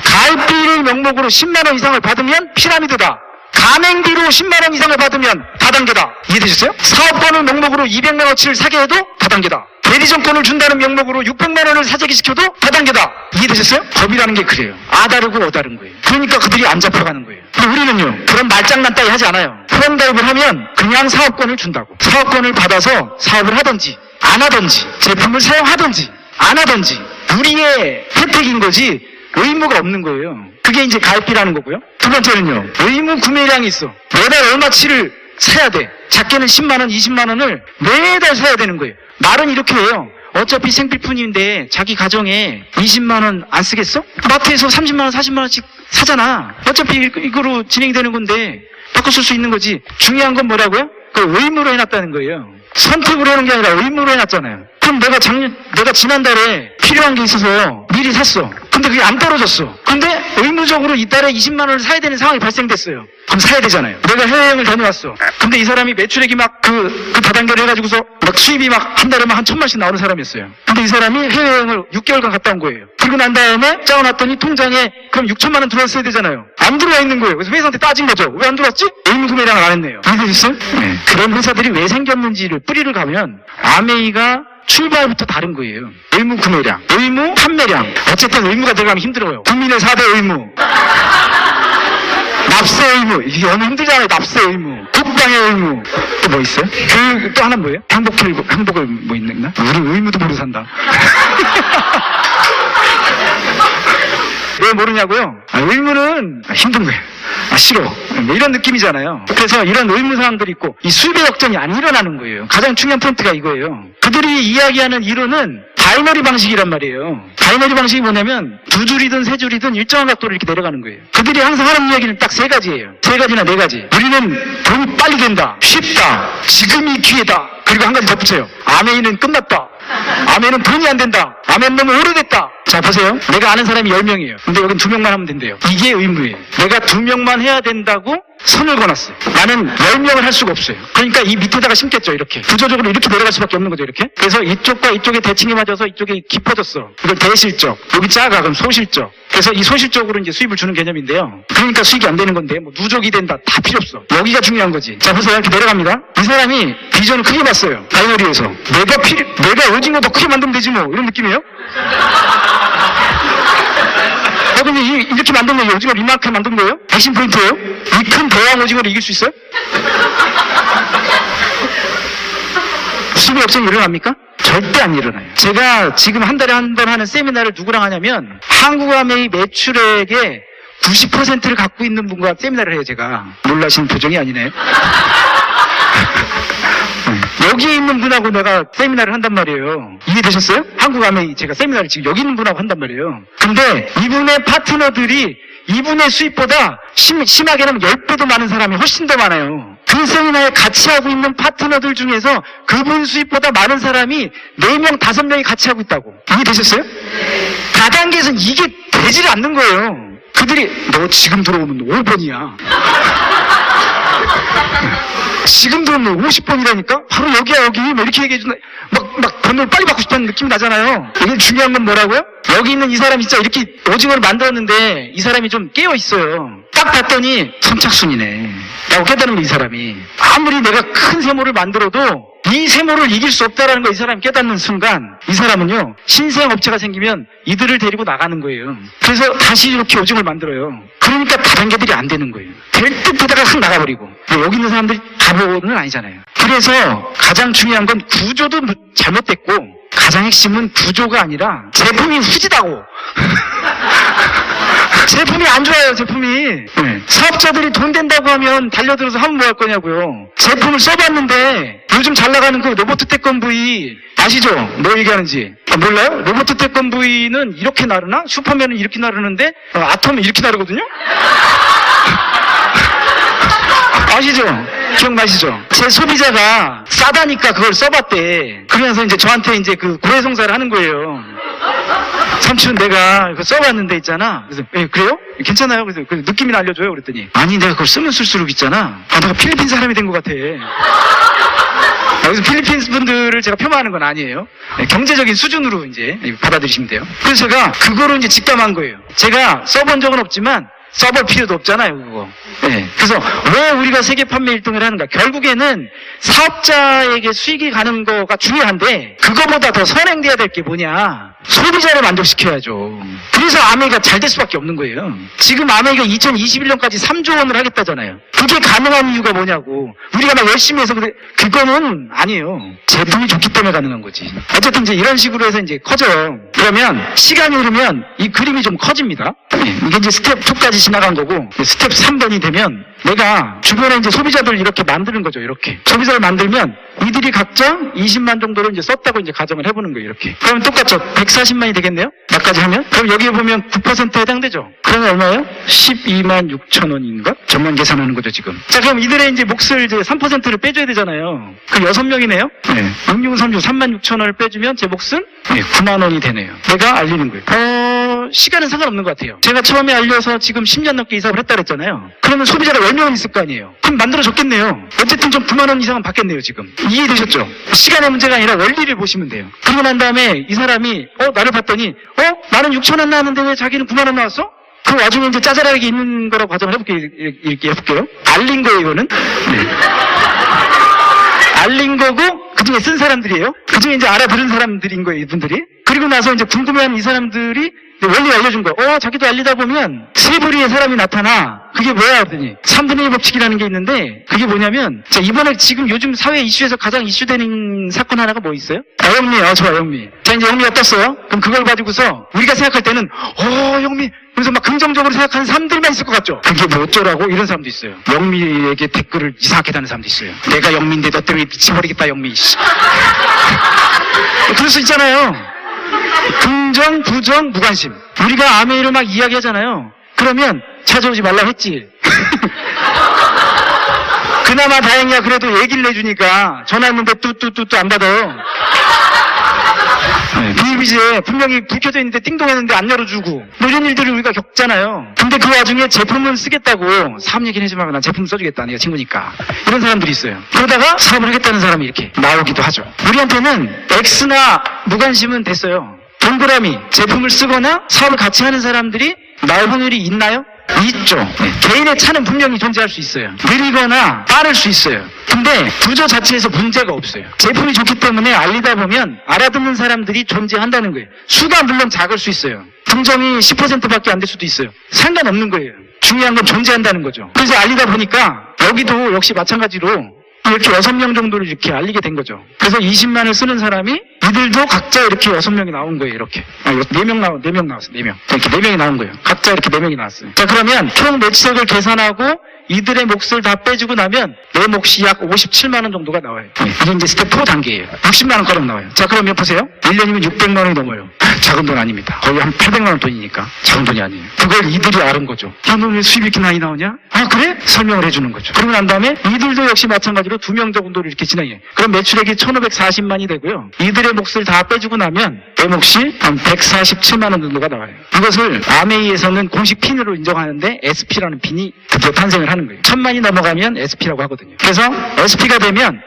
갈비를 명목으로 10만 원 이상을 받으면 피라미드다. 가맹비로 10만 원 이상을 받으면 다단계다. 이해되셨어요? 사업권을 명목으로 200만 원치를 사게 해도 다단계다. 대리점권을 준다는 명목으로 600만 원을 사재기 시켜도 다단계다. 이해되셨어요? 법이라는 게 그래요. 아다르고 어다른 거예요. 그러니까 그들이 안 잡혀가는 거예요. 근데 우리는요, 그런 말장난 따위 하지 않아요. 프랜가입을 하면 그냥 사업권을 준다고. 사업권을 받아서 사업을 하든지 안 하든지 제품을 사용하든지 안 하든지 우리의 혜택인 거지 의무가 없는 거예요. 그게 이제 가입비라는 거고요. 두 번째는요, 의무 구매량이 있어. 매달 얼마치를 사야 돼. 작게는 10만 원, 20만 원을 매달 사야 되는 거예요. 말은 이렇게 해요. 어차피 생필품인데 자기 가정에 20만 원 안 쓰겠어? 마트에서 30만 원, 40만 원씩 사잖아. 어차피 이거로 진행이 되는 건데 바꿔 쓸 수 있는 거지. 중요한 건 뭐라고요? 그 의무로 해놨다는 거예요. 선택으로 하는 게 아니라 의무로 해놨잖아요. 그럼 내가 지난달에 필요한 게 있어서 미리 샀어. 근데 그게 안 떨어졌어. 근데 의무적으로 이달에 20만 원을 사야 되는 상황이 발생됐어요. 그럼 사야 되잖아요. 내가 해외여행을 다녀왔어. 근데 이 사람이 매출액이 막 그 다단계를 해가지고서 막 수입이 막 한 달에 막 한 1,000만씩 나오는 사람이었어요. 근데 이 사람이 해외여행을 6개월간 갔다 온 거예요. 그리고 난 다음에 짜어놨더니 통장에 그럼 6천만 원 들어왔어야 되잖아요. 안 들어와 있는 거예요. 그래서 회사한테 따진 거죠. 왜 안 들어왔지? 의무 구매량을 안 했네요. 이해되셨어요? 네. 그런 회사들이 왜 생겼는지를 뿌리를 가면 아메이가 출발부터 다른 거예요. 의무 구매량, 의무 판매량. 어쨌든 의무가 들어가면 힘들어요. 국민의 4대 의무. 납세 의무. 이게 너무 힘들잖아요. 납세 의무. 국방의 의무. 또 뭐 있어요? 또 하나 뭐예요? 행복을 뭐 있나? 우리 의무도 모르고 산다. 왜 모르냐고요? 의무는 힘든 거예요. 싫어. 뭐 이런 느낌이잖아요. 그래서 이런 의무 사항들이 있고 이 수입의 역전이 안 일어나는 거예요. 가장 중요한 포인트가 이거예요. 그들이 이야기하는 이론은 바이너리 방식이란 말이에요. 바이너리 방식이 뭐냐면 두 줄이든 세 줄이든 일정한 각도로 이렇게 내려가는 거예요. 그들이 항상 하는 이야기는 딱 세 가지예요. 세 가지나 네 가지. 우리는 돈이 빨리 된다. 쉽다. 지금이 기회다. 그리고 한 가지 덧붙여요. 아메이는 끝났다. 아멘은 돈이 안 된다. 아멘 너무 오래됐다. 자 보세요. 내가 아는 사람이 10명이에요. 근데 여긴 2명만 하면 된대요. 이게 의무예요. 내가 2명만 해야 된다고 선을 거놨어요. 나는 10명을 할 수가 없어요. 그러니까 이 밑에다가 심겠죠. 이렇게 구조적으로 이렇게 내려갈 수밖에 없는 거죠. 이렇게. 그래서 이쪽과 이쪽에 대칭이 맞아서 이쪽이 깊어졌어. 이건 대실적. 여기 작아. 그럼 소실적. 그래서 이 소실적으로 이제 수입을 주는 개념인데요. 그러니까 수익이 안 되는 건데 뭐 누적이 된다. 다 필요 없어. 여기가 중요한 거지. 자 보세요. 이렇게 내려갑니다. 이 사람이 비전을 크게 봤어요. 바이너리에서. 내가 오징어 더 크게 만들면 되지 뭐. 이런 느낌이에요. 근데 이렇게 만든 거예요. 오징어를 이만큼 만든 거예요? 핵심 포인트예요? 이 큰 대왕 오징어를 이길 수 있어요? 수입 역전이 일어납니까? 절대 안 일어나요. 제가 지금 한 달에 한 번 하는 세미나를 누구랑 하냐면 한국아메이 매출액의 90%를 갖고 있는 분과 세미나를 해요. 제가. 놀라신 표정이 아니네요. 여기에 있는 분하고 내가 세미나를 한단 말이에요. 이해되셨어요? 한국아메이 제가 세미나를 지금 여기 있는 분하고 한단 말이에요. 근데 이분의 파트너들이 이분의 수입보다 심하게는 10배도 많은 사람이 훨씬 더 많아요. 그 세미나에 같이 하고 있는 파트너들 중에서 그분 수입보다 많은 사람이 4명, 5명이 같이 하고 있다고. 이해되셨어요? 다단계에서는 이게 되지를 않는 거예요. 그들이 너 지금 들어오면 5번이야. 지금 들어오면 50번이라니까? 바로 여기야 여기. 뭐 이렇게 얘기해준다. 막 돈을 빨리 받고 싶다는 느낌이 나잖아요. 이게 중요한 건 뭐라고요? 여기 있는 이 사람이 진짜 이렇게 오징어를 만들었는데 이 사람이 좀 깨어있어요. 딱 봤더니 선착순이네 라고 깨달은 거 이 사람이. 아무리 내가 큰 세모를 만들어도 이 세모를 이길 수 없다라는 거 이 사람이 깨닫는 순간 이 사람은요 신생 업체가 생기면 이들을 데리고 나가는 거예요. 그래서 다시 이렇게 오징어를 만들어요. 그러니까 다단계들이 안 되는 거예요. 될 듯하다가 확 나가버리고. 여기 있는 사람들이 바보는 아니잖아요. 그래서 가장 중요한 건 구조도 잘못됐고 가장 핵심은 구조가 아니라 제품이 후지다고. 제품이 안 좋아요, 제품이. 네. 사업자들이 돈 된다고 하면 달려들어서 하면 뭐 할 거냐고요. 제품을 써봤는데 요즘 잘 나가는 그 로봇 태권브이 아시죠? 뭐 얘기하는지. 몰라요? 로봇 태권브이는 이렇게 나르나? 슈퍼맨은 이렇게 나르는데 아톰은 이렇게 나르거든요? 아시죠? 기억나시죠? 제 소비자가 싸다니까 그걸 써봤대. 그러면서 이제 저한테 이제 그 고해성사를 하는 거예요. 삼촌 내가 그거 써봤는데 있잖아. 그래서 그래요? 괜찮아요? 그래서 그 느낌이나 알려줘요. 그랬더니 아니 내가 그걸 쓰면 쓸수록 있잖아. 내가 필리핀 사람이 된 것 같아. 여기서 필리핀 분들을 제가 폄하하는 건 아니에요. 경제적인 수준으로 이제 받아들이시면 돼요. 그래서 제가 그거로 이제 직감한 거예요. 제가 써본 적은 없지만 써볼 필요도 없잖아요, 그거. 네. 그래서 왜 우리가 세계 판매 1등을 하는가? 결국에는 사업자에게 수익이 가는 거가 중요한데 그거보다 더 선행돼야 될 게 뭐냐? 소비자를 만족시켜야죠. 그래서 아메이가 잘 될 수밖에 없는 거예요. 지금 아메이가 2021년까지 3조 원을 하겠다잖아요. 그게 가능한 이유가 뭐냐고. 우리가 막 열심히 해서 그래. 그거는 아니에요. 제품이 좋기 때문에 가능한 거지. 어쨌든 이제 이런 식으로 해서 이제 커져요. 그러면 시간이 흐르면 이 그림이 좀 커집니다. 이게 이제 스텝 2까지 지나간 거고 스텝 3번이 되면 내가 주변에 이제 소비자들 이렇게 만드는 거죠. 이렇게 소비자를 만들면 이들이 각자 20만 정도를 이제 썼다고 이제 가정을 해보는 거예요. 이렇게 그러면 똑같죠. 140만이 되겠네요. 나까지 하면 그럼 여기에 보면 9%에 해당되죠. 그러면 얼마예요? 12만 6천 원인가? 전만 계산하는 거죠 지금. 자 그럼 이들의 이제 몫을 이제 3%를 빼줘야 되잖아요. 그 6명이네요. 네. 6636 3만 6천 원을 빼주면 제 몫은 9만 원이 되네요. 내가 알리는 거예요. 시간은 상관없는 것 같아요. 제가 처음에 알려서 지금 10년 넘게 이 사업을 했다 그랬잖아요. 그러면 소비자가 10명은 있을 거 아니에요. 그럼 만들어줬겠네요. 어쨌든 좀 9만 원 이상은 받겠네요 지금. 이해되셨죠? 시간의 문제가 아니라 원리를 보시면 돼요. 그러고 난 다음에 이 사람이 나를 봤더니 나는 6천 원 나왔는데 왜 자기는 9만 원 나왔어? 그 와중에 이제 짜잘하게 있는 거라고 가정을 해볼게요. 이렇게 해볼게요. 알린 거예요 이거는. 네. 알린 거고 그 중에 쓴 사람들이에요. 그 중에 이제 알아들은 사람들인 거예요 이분들이. 그리고 나서 이제 궁금해하는 이 사람들이 원리 알려준 거예요. 자기도 알리다 보면 세 부류의 사람이 나타나. 그게 뭐야 하더니 3분의 1 법칙이라는 게 있는데 그게 뭐냐면 자 이번에 지금 요즘 사회 이슈에서 가장 이슈되는 사건 하나가 뭐 있어요? 영미. 좋아 영미. 자 이제 영미가 떴어요. 그럼 그걸 가지고서 우리가 생각할 때는 영미 그래서 막 긍정적으로 생각하는 사람들만 있을 것 같죠? 그게 뭐 어쩌라고 이런 사람도 있어요. 영미에게 댓글을 이상하게 다는 사람도 있어요. 내가 영미인데 너 때문에 미쳐버리겠다 영미. 그럴 수 있잖아요. 긍정, 부정, 무관심. 우리가 아메이를 막 이야기하잖아요. 그러면 찾아오지 말라고 했지. 그나마 다행이야. 그래도 얘기를 해주니까 전화했는데 뚜뚜뚜뚜 안 받아. 비일비재 분명히 불 켜져 있는데 띵동했는데 안 열어주고 뭐 이런 일들을 우리가 겪잖아요. 근데 그 와중에 제품을 쓰겠다고 사업 얘기는 하지 말고 난 제품 써주겠다. 내가 친구니까. 이런 사람들이 있어요. 그러다가 사업을 하겠다는 사람이 이렇게 나오기도 하죠. 우리한테는 X나 무관심은 됐어요. 동그라미 제품을 쓰거나 사업을 같이 하는 사람들이 나올 확률이 있나요? 있죠. 개인의 차는 분명히 존재할 수 있어요. 느리거나 빠를 수 있어요. 근데 구조 자체에서 문제가 없어요. 제품이 좋기 때문에 알리다 보면 알아듣는 사람들이 존재한다는 거예요. 수가 물론 작을 수 있어요. 긍정이 10%밖에 안 될 수도 있어요. 상관없는 거예요. 중요한 건 존재한다는 거죠. 그래서 알리다 보니까 여기도 역시 마찬가지로 이렇게 6명 정도를 이렇게 알리게 된 거죠. 그래서 20만을 쓰는 사람이 이들도 각자 이렇게 6명이 나온 거예요. 이렇게 4명 나왔어요. 4명 이렇게 4명이 나온 거예요. 각자 이렇게 4명이 나왔어요. 자 그러면 총 매출액을 계산하고 이들의 몫을 다 빼주고 나면 내 몫이 약 57만 원 정도가 나와요. 이게 이제 스텝 4 단계예요. 60만 원 가량 나와요. 자 그러면 보세요. 1년이면 600만 원이 넘어요. 작은 돈 아닙니다. 거의 한 800만 원 돈이니까 작은 돈이 아니에요. 그걸 이들이 아는 거죠. 너 왜 수입이 이렇게 많이 나오냐? 그래? 설명을 해주는 거죠. 그러고 난 다음에 이들도 역시 마찬가지로 2명 정도를 이렇게 진행해요. 그럼 매출액이 1540만이 되고요. 이들의 몫을 다 빼주고 나면 내 몫이 한 147만 원 정도가 나와요. 이것을 아메이에서는 공식 핀으로 인정하는데 SP라는 핀이 드디어 탄생을 하는 거예요. 1000만이 넘어가면 SP라고 하거든요. 그래서 SP가 되면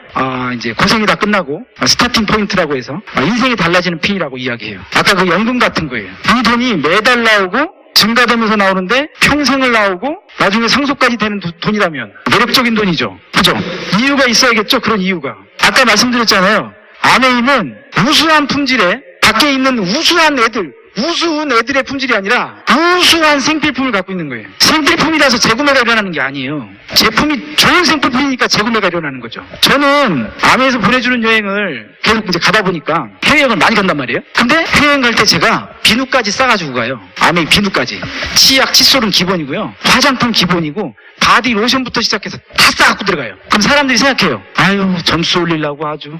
이제 고생이 다 끝나고 스타팅 포인트라고 해서 인생이 달라지는 핀이라고 이야기해요. 아까 그 연금 같은 거예요. 이 돈이 매달 나오고 증가되면서 나오는데 평생을 나오고 나중에 상속까지 되는 돈이라면 매력적인 돈이죠. 그죠? 이유가 있어야겠죠? 그런 이유가. 아까 말씀드렸잖아요. 아메이는 우수한 품질에 밖에 있는 우수한 애들, 우스운 애들의 품질이 아니라 우수한 생필품을 갖고 있는 거예요. 생필품이라서 재구매가 일어나는 게 아니에요. 제품이 좋은 생필품이니까 재구매가 일어나는 거죠. 저는 아메에서 보내주는 여행을 계속 이제 가다 보니까 해외여행을 많이 간단 말이에요. 근데 해외여행 갈 때 제가 비누까지 싸가지고 가요. 아메 비누까지. 치약, 칫솔은 기본이고요. 화장품 기본이고 바디 로션부터 시작해서 다 싸갖고 들어가요. 그럼 사람들이 생각해요. 아유, 점수 올리려고 아주.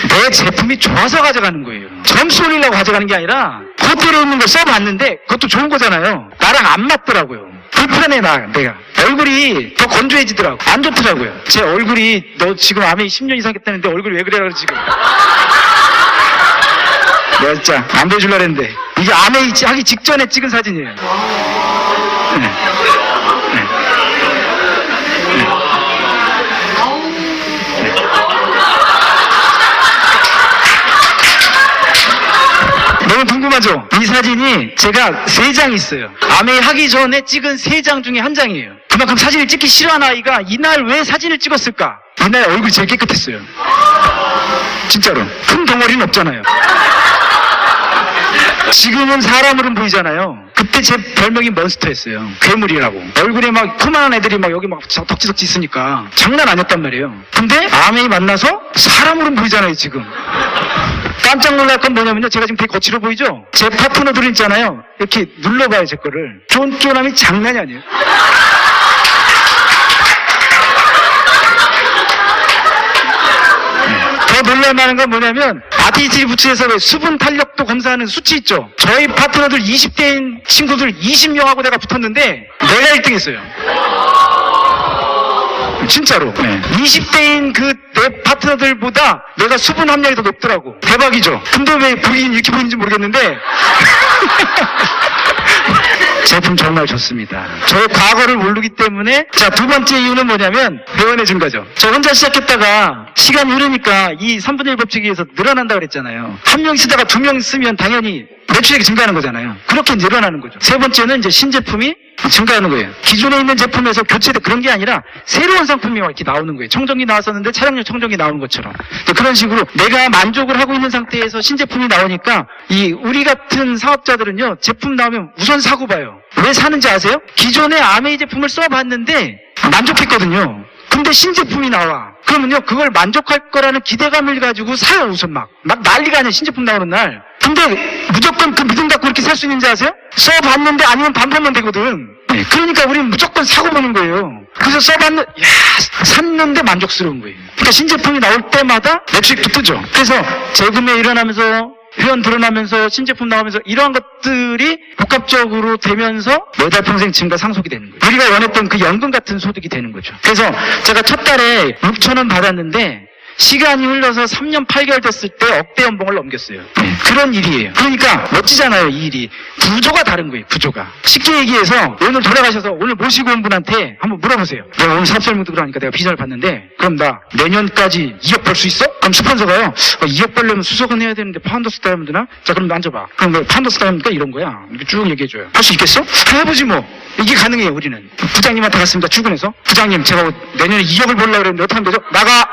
내 제품이 좋아서 가져가는 거예요. 점수 올리려고 가져가는 게 아니라 호텔에 있는 걸 써봤는데 그것도 좋은 거잖아요. 나랑 안 맞더라고요. 불편해 내가. 얼굴이 더 건조해지더라고. 안 좋더라고요. 제 얼굴이 너 지금 아메 10년 이상 했다는데 얼굴이 왜 그래 그래 지금. 내가 진짜 안 보여주려고 했는데 이게 아메 하기 직전에 찍은 사진이에요. 네. 너무 궁금하죠? 이 사진이 제가 3장 있어요. 아메 하기 전에 찍은 3장 중에 한 장이에요. 그만큼 사진을 찍기 싫어하는 아이가 이날 왜 사진을 찍었을까? 이날 얼굴이 제일 깨끗했어요. 진짜로. 큰 덩어리는 없잖아요. 지금은 사람으로는 보이잖아요. 그때 제 별명이 몬스터였어요. 괴물이라고. 얼굴에 막 코만한 애들이 막 여기 막 덕지덕지 있으니까 장난 아니었단 말이에요. 근데 아메이 만나서 사람으로는 보이잖아요, 지금. 깜짝 놀랄 건 뭐냐면요. 제가 지금 되게 거칠어 보이죠? 제 파트너들 있잖아요. 이렇게 눌러봐요, 제 거를. 쫀쫀함이 장난이 아니에요. 더 놀랄만한 건 뭐냐면 RTG 부츠에서 왜 수분 탄력도 검사하는 수치 있죠. 저희 파트너들 20대인 친구들 20명하고 내가 붙었는데 내가 1등 했어요. 진짜로. 네. 20대인 그 내 파트너들보다 내가 수분 함량이 더 높더라고. 대박이죠. 근데 왜 보긴 이렇게 보이는지 모르겠는데 제품 정말 좋습니다. 저의 과거를 모르기 때문에. 자, 두 번째 이유는 뭐냐면 회원해 준 거죠. 저 혼자 시작했다가 시간이 흐르니까 이 3분의 1 법칙에 의해서 늘어난다고 그랬잖아요. 한 명 쓰다가 2명 쓰면 당연히 매출액이 증가하는 거잖아요. 그렇게 늘어나는 거죠. 세 번째는 이제 신제품이 증가하는 거예요. 기존에 있는 제품에서 교체돼 그런 게 아니라 새로운 상품이 이렇게 나오는 거예요. 청정기 나왔었는데 차량용 청정기 나오는 것처럼. 그런 식으로 내가 만족을 하고 있는 상태에서 신제품이 나오니까 이 우리 같은 사업자들은요, 제품 나오면 우선 사고 봐요. 왜 사는지 아세요? 기존의 아메이 제품을 써봤는데 만족했거든요. 근데 신제품이 나와. 그러면요, 그걸 만족할 거라는 기대감을 가지고 사요, 우선 막 난리가 아니야, 신제품 나오는 날. 근데 무조건 그 믿음 갖고 이렇게 살 수 있는지 아세요? 써봤는데 아니면 반품만 되거든. 네, 그러니까 우리는 무조건 사고 보는 거예요. 그래서 샀는데 만족스러운 거예요. 그러니까 신제품이 나올 때마다 매출액도 뜨죠. 그래서 재구매 일어나면서 회원 드러나면서 신제품 나오면서 이러한 것들이 복합적으로 되면서 매달 평생 증가 상속이 되는 거예요. 우리가 원했던 그 연금 같은 소득이 되는 거죠. 그래서 제가 첫 달에 6,000원 받았는데 시간이 흘러서 3년 8개월 됐을 때 억대 연봉을 넘겼어요. 네, 그런 일이에요. 그러니까 멋지잖아요, 이 일이. 구조가 다른 거예요, 구조가. 쉽게 얘기해서 오늘 돌아가셔서 오늘 모시고 온 분한테 한번 물어보세요. 내가 오늘 사업 설명도 그러니까 내가 비전을 봤는데 그럼 나 내년까지 2억 벌 수 있어? 그럼 스폰서가요. 2억 벌려면 수석은 해야 되는데 파운더스 따면 되나? 자, 그럼 앉아봐. 그럼 왜 파운더스 따입니까? 이런 거야. 이렇게 쭉 얘기해줘요. 할 수 있겠어? 해보지 뭐. 이게 가능해요, 우리는. 부장님한테 갔습니다, 출근해서. 부장님, 제가 내년에 2억을 벌려고 그랬는데 어떻게 하면 되죠? 나가!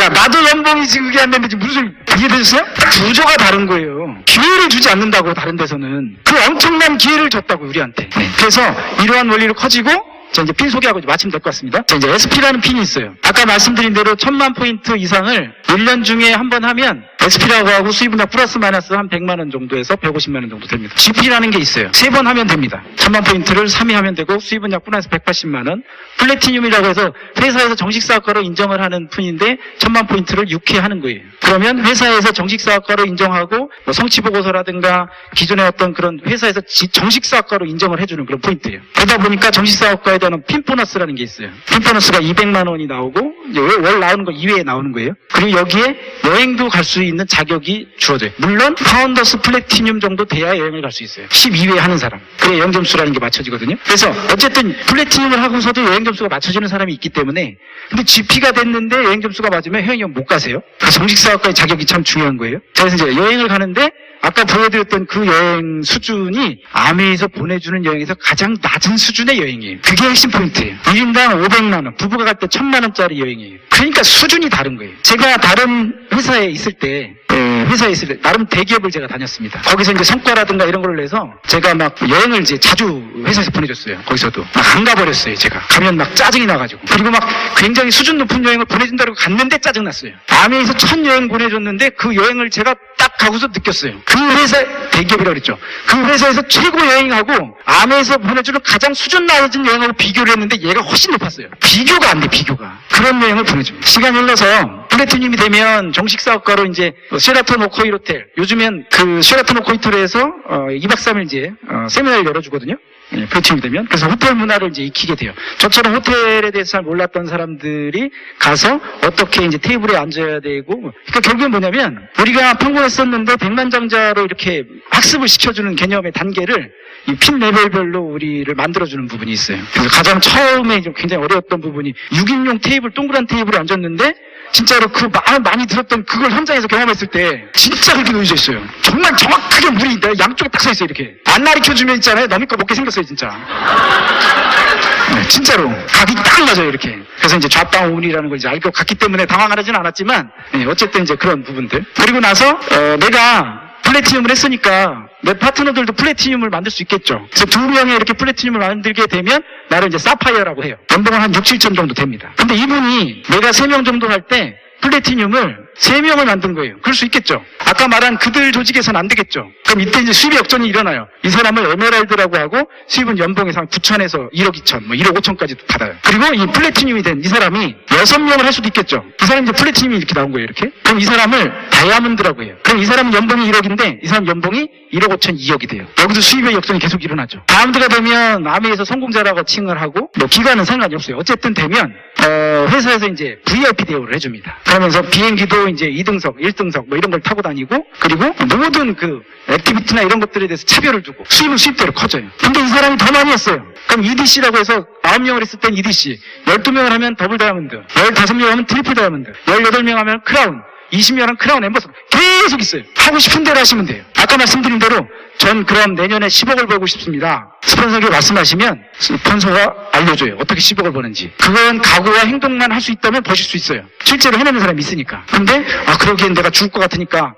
야, 나도 연봉이 지금 그게 안 되는데 지금 무슨 소리 이해되셨어요? 구조가 다른 거예요. 기회를 주지 않는다고, 다른 데서는. 그 엄청난 기회를 줬다고, 우리한테. 네. 그래서 이러한 원리로 커지고, 자, 이제 핀 소개하고 마치면 될 것 같습니다. 자, 이제 SP라는 핀이 있어요. 아까 말씀드린 대로 1000만 포인트 이상을 1년 중에 한 번 하면 SP라고 하고 수입은행 플러스 마이너스 한 100만 원 정도에서 150만 원 정도 됩니다. GP라는 게 있어요. 3번 하면 됩니다. 1000만 포인트를 3회 하면 되고 수입은 약 플러스 180만 원. 플래티늄이라고 해서 회사에서 정식 사업가로 인정을 하는 푼인데 1000만 포인트를 6회 하는 거예요. 그러면 회사에서 정식 사업가로 인정하고 뭐 성취 보고서라든가 기존의 어떤 그런 회사에서 정식 사업가로 인정을 해주는 그런 포인트예요. 그러다 보니까 정식 사업가에 대한 핀 보너스라는 게 있어요. 핀 보너스가 200만 원이 나오고 이제 월 나오는 거 2회에 나오는 거예요. 그리고 여기에 여행도 갈 수 있는 자격이 주어져요. 물론 파운더스 플래티늄 정도 돼야 여행을 갈 수 있어요. 12회 하는 사람. 그래 여행 점수라는 게 맞춰지거든요. 그래서 어쨌든 플래티늄을 하고서도 여행 점수가 맞춰지는 사람이 있기 때문에, 근데 GP가 됐는데 여행 점수가 맞으면 여행 못 가세요. 정식 사업가의 자격이 참 중요한 거예요. 그래서 이제 여행을 가는데 아까 보여드렸던 그 여행 수준이 아메에서 보내주는 여행에서 가장 낮은 수준의 여행이에요. 그게 핵심 포인트예요. 1인당 500만 원, 부부가 갈 때 1000만 원짜리 여행이에요. 그러니까 수준이 다른 거예요. 제가 다른 회사에 있을 때 나름 대기업을 제가 다녔습니다. 거기서 이제 성과라든가 이런 걸 내서 제가 막 여행을 이제 자주 회사에서 보내줬어요. 거기서도 막 안 가버렸어요. 제가 가면 막 짜증이 나가지고. 그리고 막 굉장히 수준 높은 여행을 보내준다고 갔는데 짜증났어요. 아메에서 첫 여행 보내줬는데 그 여행을 제가 딱 가고서 느꼈어요. 그 회사 대기업이라고 그랬죠. 그 회사에서 최고 여행하고 아메에서 보내주는 가장 수준 낮은 여행하고 비교를 했는데 얘가 훨씬 높았어요. 비교가 안 돼. 비교가. 그런 여행을 보내줍니다. 시간이 흘러서 플래티늄이 되면 정식 사업가로 이제 쉐라톤 오코이 호텔, 요즘엔 그 쉐라톤 오코이 호텔에서 2박 3일 이제 세미나를 열어주거든요. 예, 플래티늄이 되면. 그래서 호텔 문화를 이제 익히게 돼요. 저처럼 호텔에 대해서 잘 몰랐던 사람들이 가서 어떻게 이제 테이블에 앉아야 되고, 그러니까 결국엔 뭐냐면 우리가 평범했었는데 백만장자로 이렇게 학습을 시켜주는 개념의 단계를 이 핀 레벨별로 우리를 만들어주는 부분이 있어요. 그래서 가장 처음에 좀 굉장히 어려웠던 부분이 6인용 테이블, 동그란 테이블에 앉았는데 진짜로 그 마음 많이 들었던 그걸 현장에서 경험했을 때 진짜 그렇게 놓여져 있어요. 정말 정확하게 물이 양쪽에 딱 서 있어요. 이렇게 안 가르쳐주면 있잖아요. 너무 거 먹게 생겼어요. 진짜. 네, 진짜로 각이 딱 맞아요. 이렇게. 그래서 이제 좌땅우운이라는 걸 이제 알고 갔기 때문에 당황하지는 않았지만 어쨌든 이제 그런 부분들. 그리고 나서 내가 플래티늄을 했으니까 내 파트너들도 플래티늄을 만들 수 있겠죠. 그래서 2명이 이렇게 플래티늄을 만들게 되면 나를 이제 사파이어라고 해요. 연봉은 한 6, 7천 정도 됩니다. 근데 이분이 내가 3명 정도 할 때 플래티늄을 3명을 만든 거예요. 그럴 수 있겠죠. 아까 말한 그들 조직에서는 안 되겠죠. 그럼 이때 이제 수입의 역전이 일어나요. 이 사람을 에메랄드라고 하고 수입은 연봉에서 한 9천에서 1억 2천, 뭐 1억 5천까지도 받아요. 그리고 이 플래티늄이 된 이 사람이 6명을 할 수도 있겠죠. 이 사람이 이제 플래티늄이 이렇게 나온 거예요. 이렇게. 그럼 이 사람을 다이아몬드라고 해요. 그럼 이 사람은 연봉이 1억인데 이 사람 연봉이 1억 5천 2억이 돼요. 여기도 수입의 역전이 계속 일어나죠. 다음드가 되면 아메에서 성공자라고 칭을 하고 뭐 기간은 상관이 없어요. 어쨌든 되면 회사에서 이제 VIP 대우를 해줍니다. 그러면서 비행기도 이제 2등석, 1등석 뭐 이런 걸 타고 다니고 그리고 모든 그 액티비티나 이런 것들에 대해서 차별을 두고 수입은 수입대로 커져요. 근데 이 사람이 더 많이 했어요. 그럼 EDC라고 해서 9명을 했을 땐 EDC, 12명을 하면 더블 다이아몬드, 15명 하면 트리플 다이아몬드, 18명 하면 크라운, 20명 하면 크라운 엠버서 계속 있어요. 하고 싶은 대로 하시면 돼요. 아까 말씀드린 대로 전 그럼 내년에 10억을 벌고 싶습니다. 스폰서에게 말씀하시면 스폰서가 알려줘요. 어떻게 10억을 버는지. 그건 각오와 행동만 할 수 있다면 버실 수 있어요. 실제로 해내는 사람이 있으니까. 근데 그러기엔 내가 죽을 것 같으니까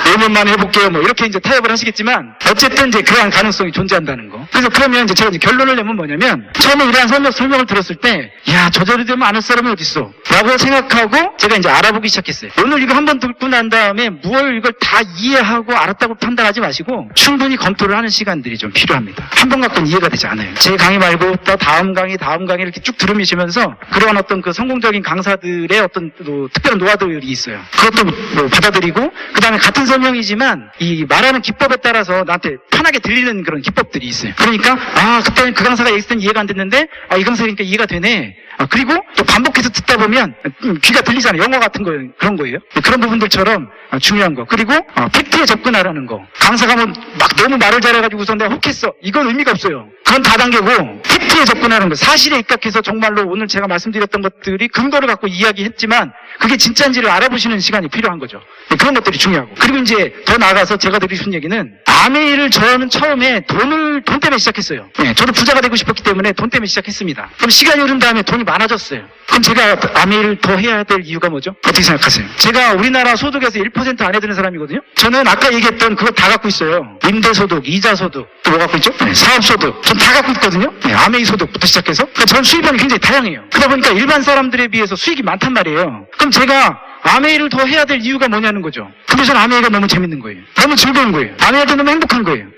5년만 해볼게요. 뭐 이렇게 이제 타협을 하시겠지만 어쨌든 이제 그러한 가능성이 존재한다는 거. 그래서 그러면 이제 제가 이제 결론을 내면 뭐냐면 처음에 이러한 설명을 들었을 때 야, 저대로 되면 안 할 사람이 어딨어 라고 생각하고 제가 이제 알아보기 시작했어요. 오늘 이거 한번 듣고 난 다음에 뭘 이걸 다 이해하고 알았다고 판단하지 마시고 충분히 검토를 하는 시간들이 좀 필요합니다. 한 번 갖고는 이해가 되지 않아요. 제 강의 말고 또 다음 강의 이렇게 쭉 들으시면서 그러한 어떤 그 성공적인 강사들의 어떤 또 특별한 노하우들이 있어요. 그것도 뭐 받아들이고 그 다음에 같은 설명이지만 이 말하는 기법에 따라서 나한테 편하게 들리는 그런 기법들이 있어요. 그러니까 그때는 그 강사가 얘기했을 땐 이해가 안 됐는데 이 강사니까 이해가 되네. 그리고 또 반복해서 듣다 보면 귀가 들리잖아요. 영어 같은 거 그런 거예요. 그런 부분들처럼 중요한 거. 그리고 팩트에 접근하라는 거. 강사가 막 너무 말을 잘해가지고서 내가 혹했어. 이건 의미가 없어요. 그건 다단계고 팩트에 접근하는 거. 사실에 입각해서 정말로 오늘 제가 말씀드렸던 것들이 근거를 갖고 이야기했지만 그게 진짜인지를 알아보시는 시간이 필요한 거죠. 그런 것들이 중요하고. 그리고 이제 더 나아가서 제가 드리고 싶은 얘기는 아메이를 저는 처음에 돈 때문에 시작했어요. 저도 부자가 되고 싶었기 때문에 돈 때문에 시작했습니다. 그럼 시간이 흐른 다음에 돈이 많아졌어요. 그럼 제가 아메이를 더 해야 될 이유가 뭐죠? 어떻게 생각하세요? 제가 우리나라 소득에서 1% 안에 드는 사람이거든요. 저는 아까 얘기했던 그거 다 갖고 있어요. 임대소득, 이자소득, 또 뭐 갖고 있죠? 사업소득. 전 다 갖고 있거든요. 아메이 소득부터 시작해서. 그러니까 전 수입원이 굉장히 다양해요. 그러다 보니까 일반 사람들에 비해서 수익이 많단 말이에요. 그럼 제가 아메이를 더 해야 될 이유가 뭐냐는 거죠. 근데 저는 아메이가 너무 재밌는 거예요. 너무 즐거운 거예요. 아메이가 너무 행복한 거예요.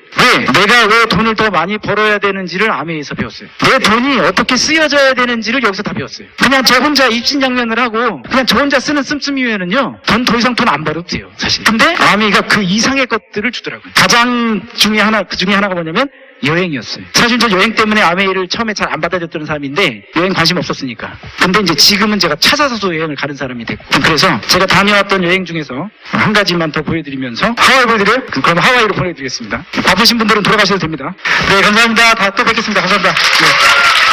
내가 왜 돈을 더 많이 벌어야 되는지를 아메이에서 배웠어요. 내 돈이 어떻게 쓰여져야 되는지를 여기서 다 배웠어요. 그냥 저 혼자 입신양면을 하고 그냥 저 혼자 쓰는 씀씀이면은요 더 이상 돈 안 벌어도 돼요 사실. 근데 아메이가 그 이상의 것들을 주더라고요. 그 중에 하나가 뭐냐면 여행이었어요. 사실 저 여행 때문에 아메이를 처음에 잘 안 받아줬던 사람인데 여행 관심 없었으니까. 근데 이제 지금은 제가 찾아서도 여행을 가는 사람이 됐고. 그래서 제가 다녀왔던 여행 중에서 한 가지만 더 보여드리면서 하와이 보여드려요? 그럼 하와이로 보내드리겠습니다. 바쁘신 분들은 돌아가셔도 됩니다. 네, 감사합니다. 또 뵙겠습니다. 감사합니다. 네.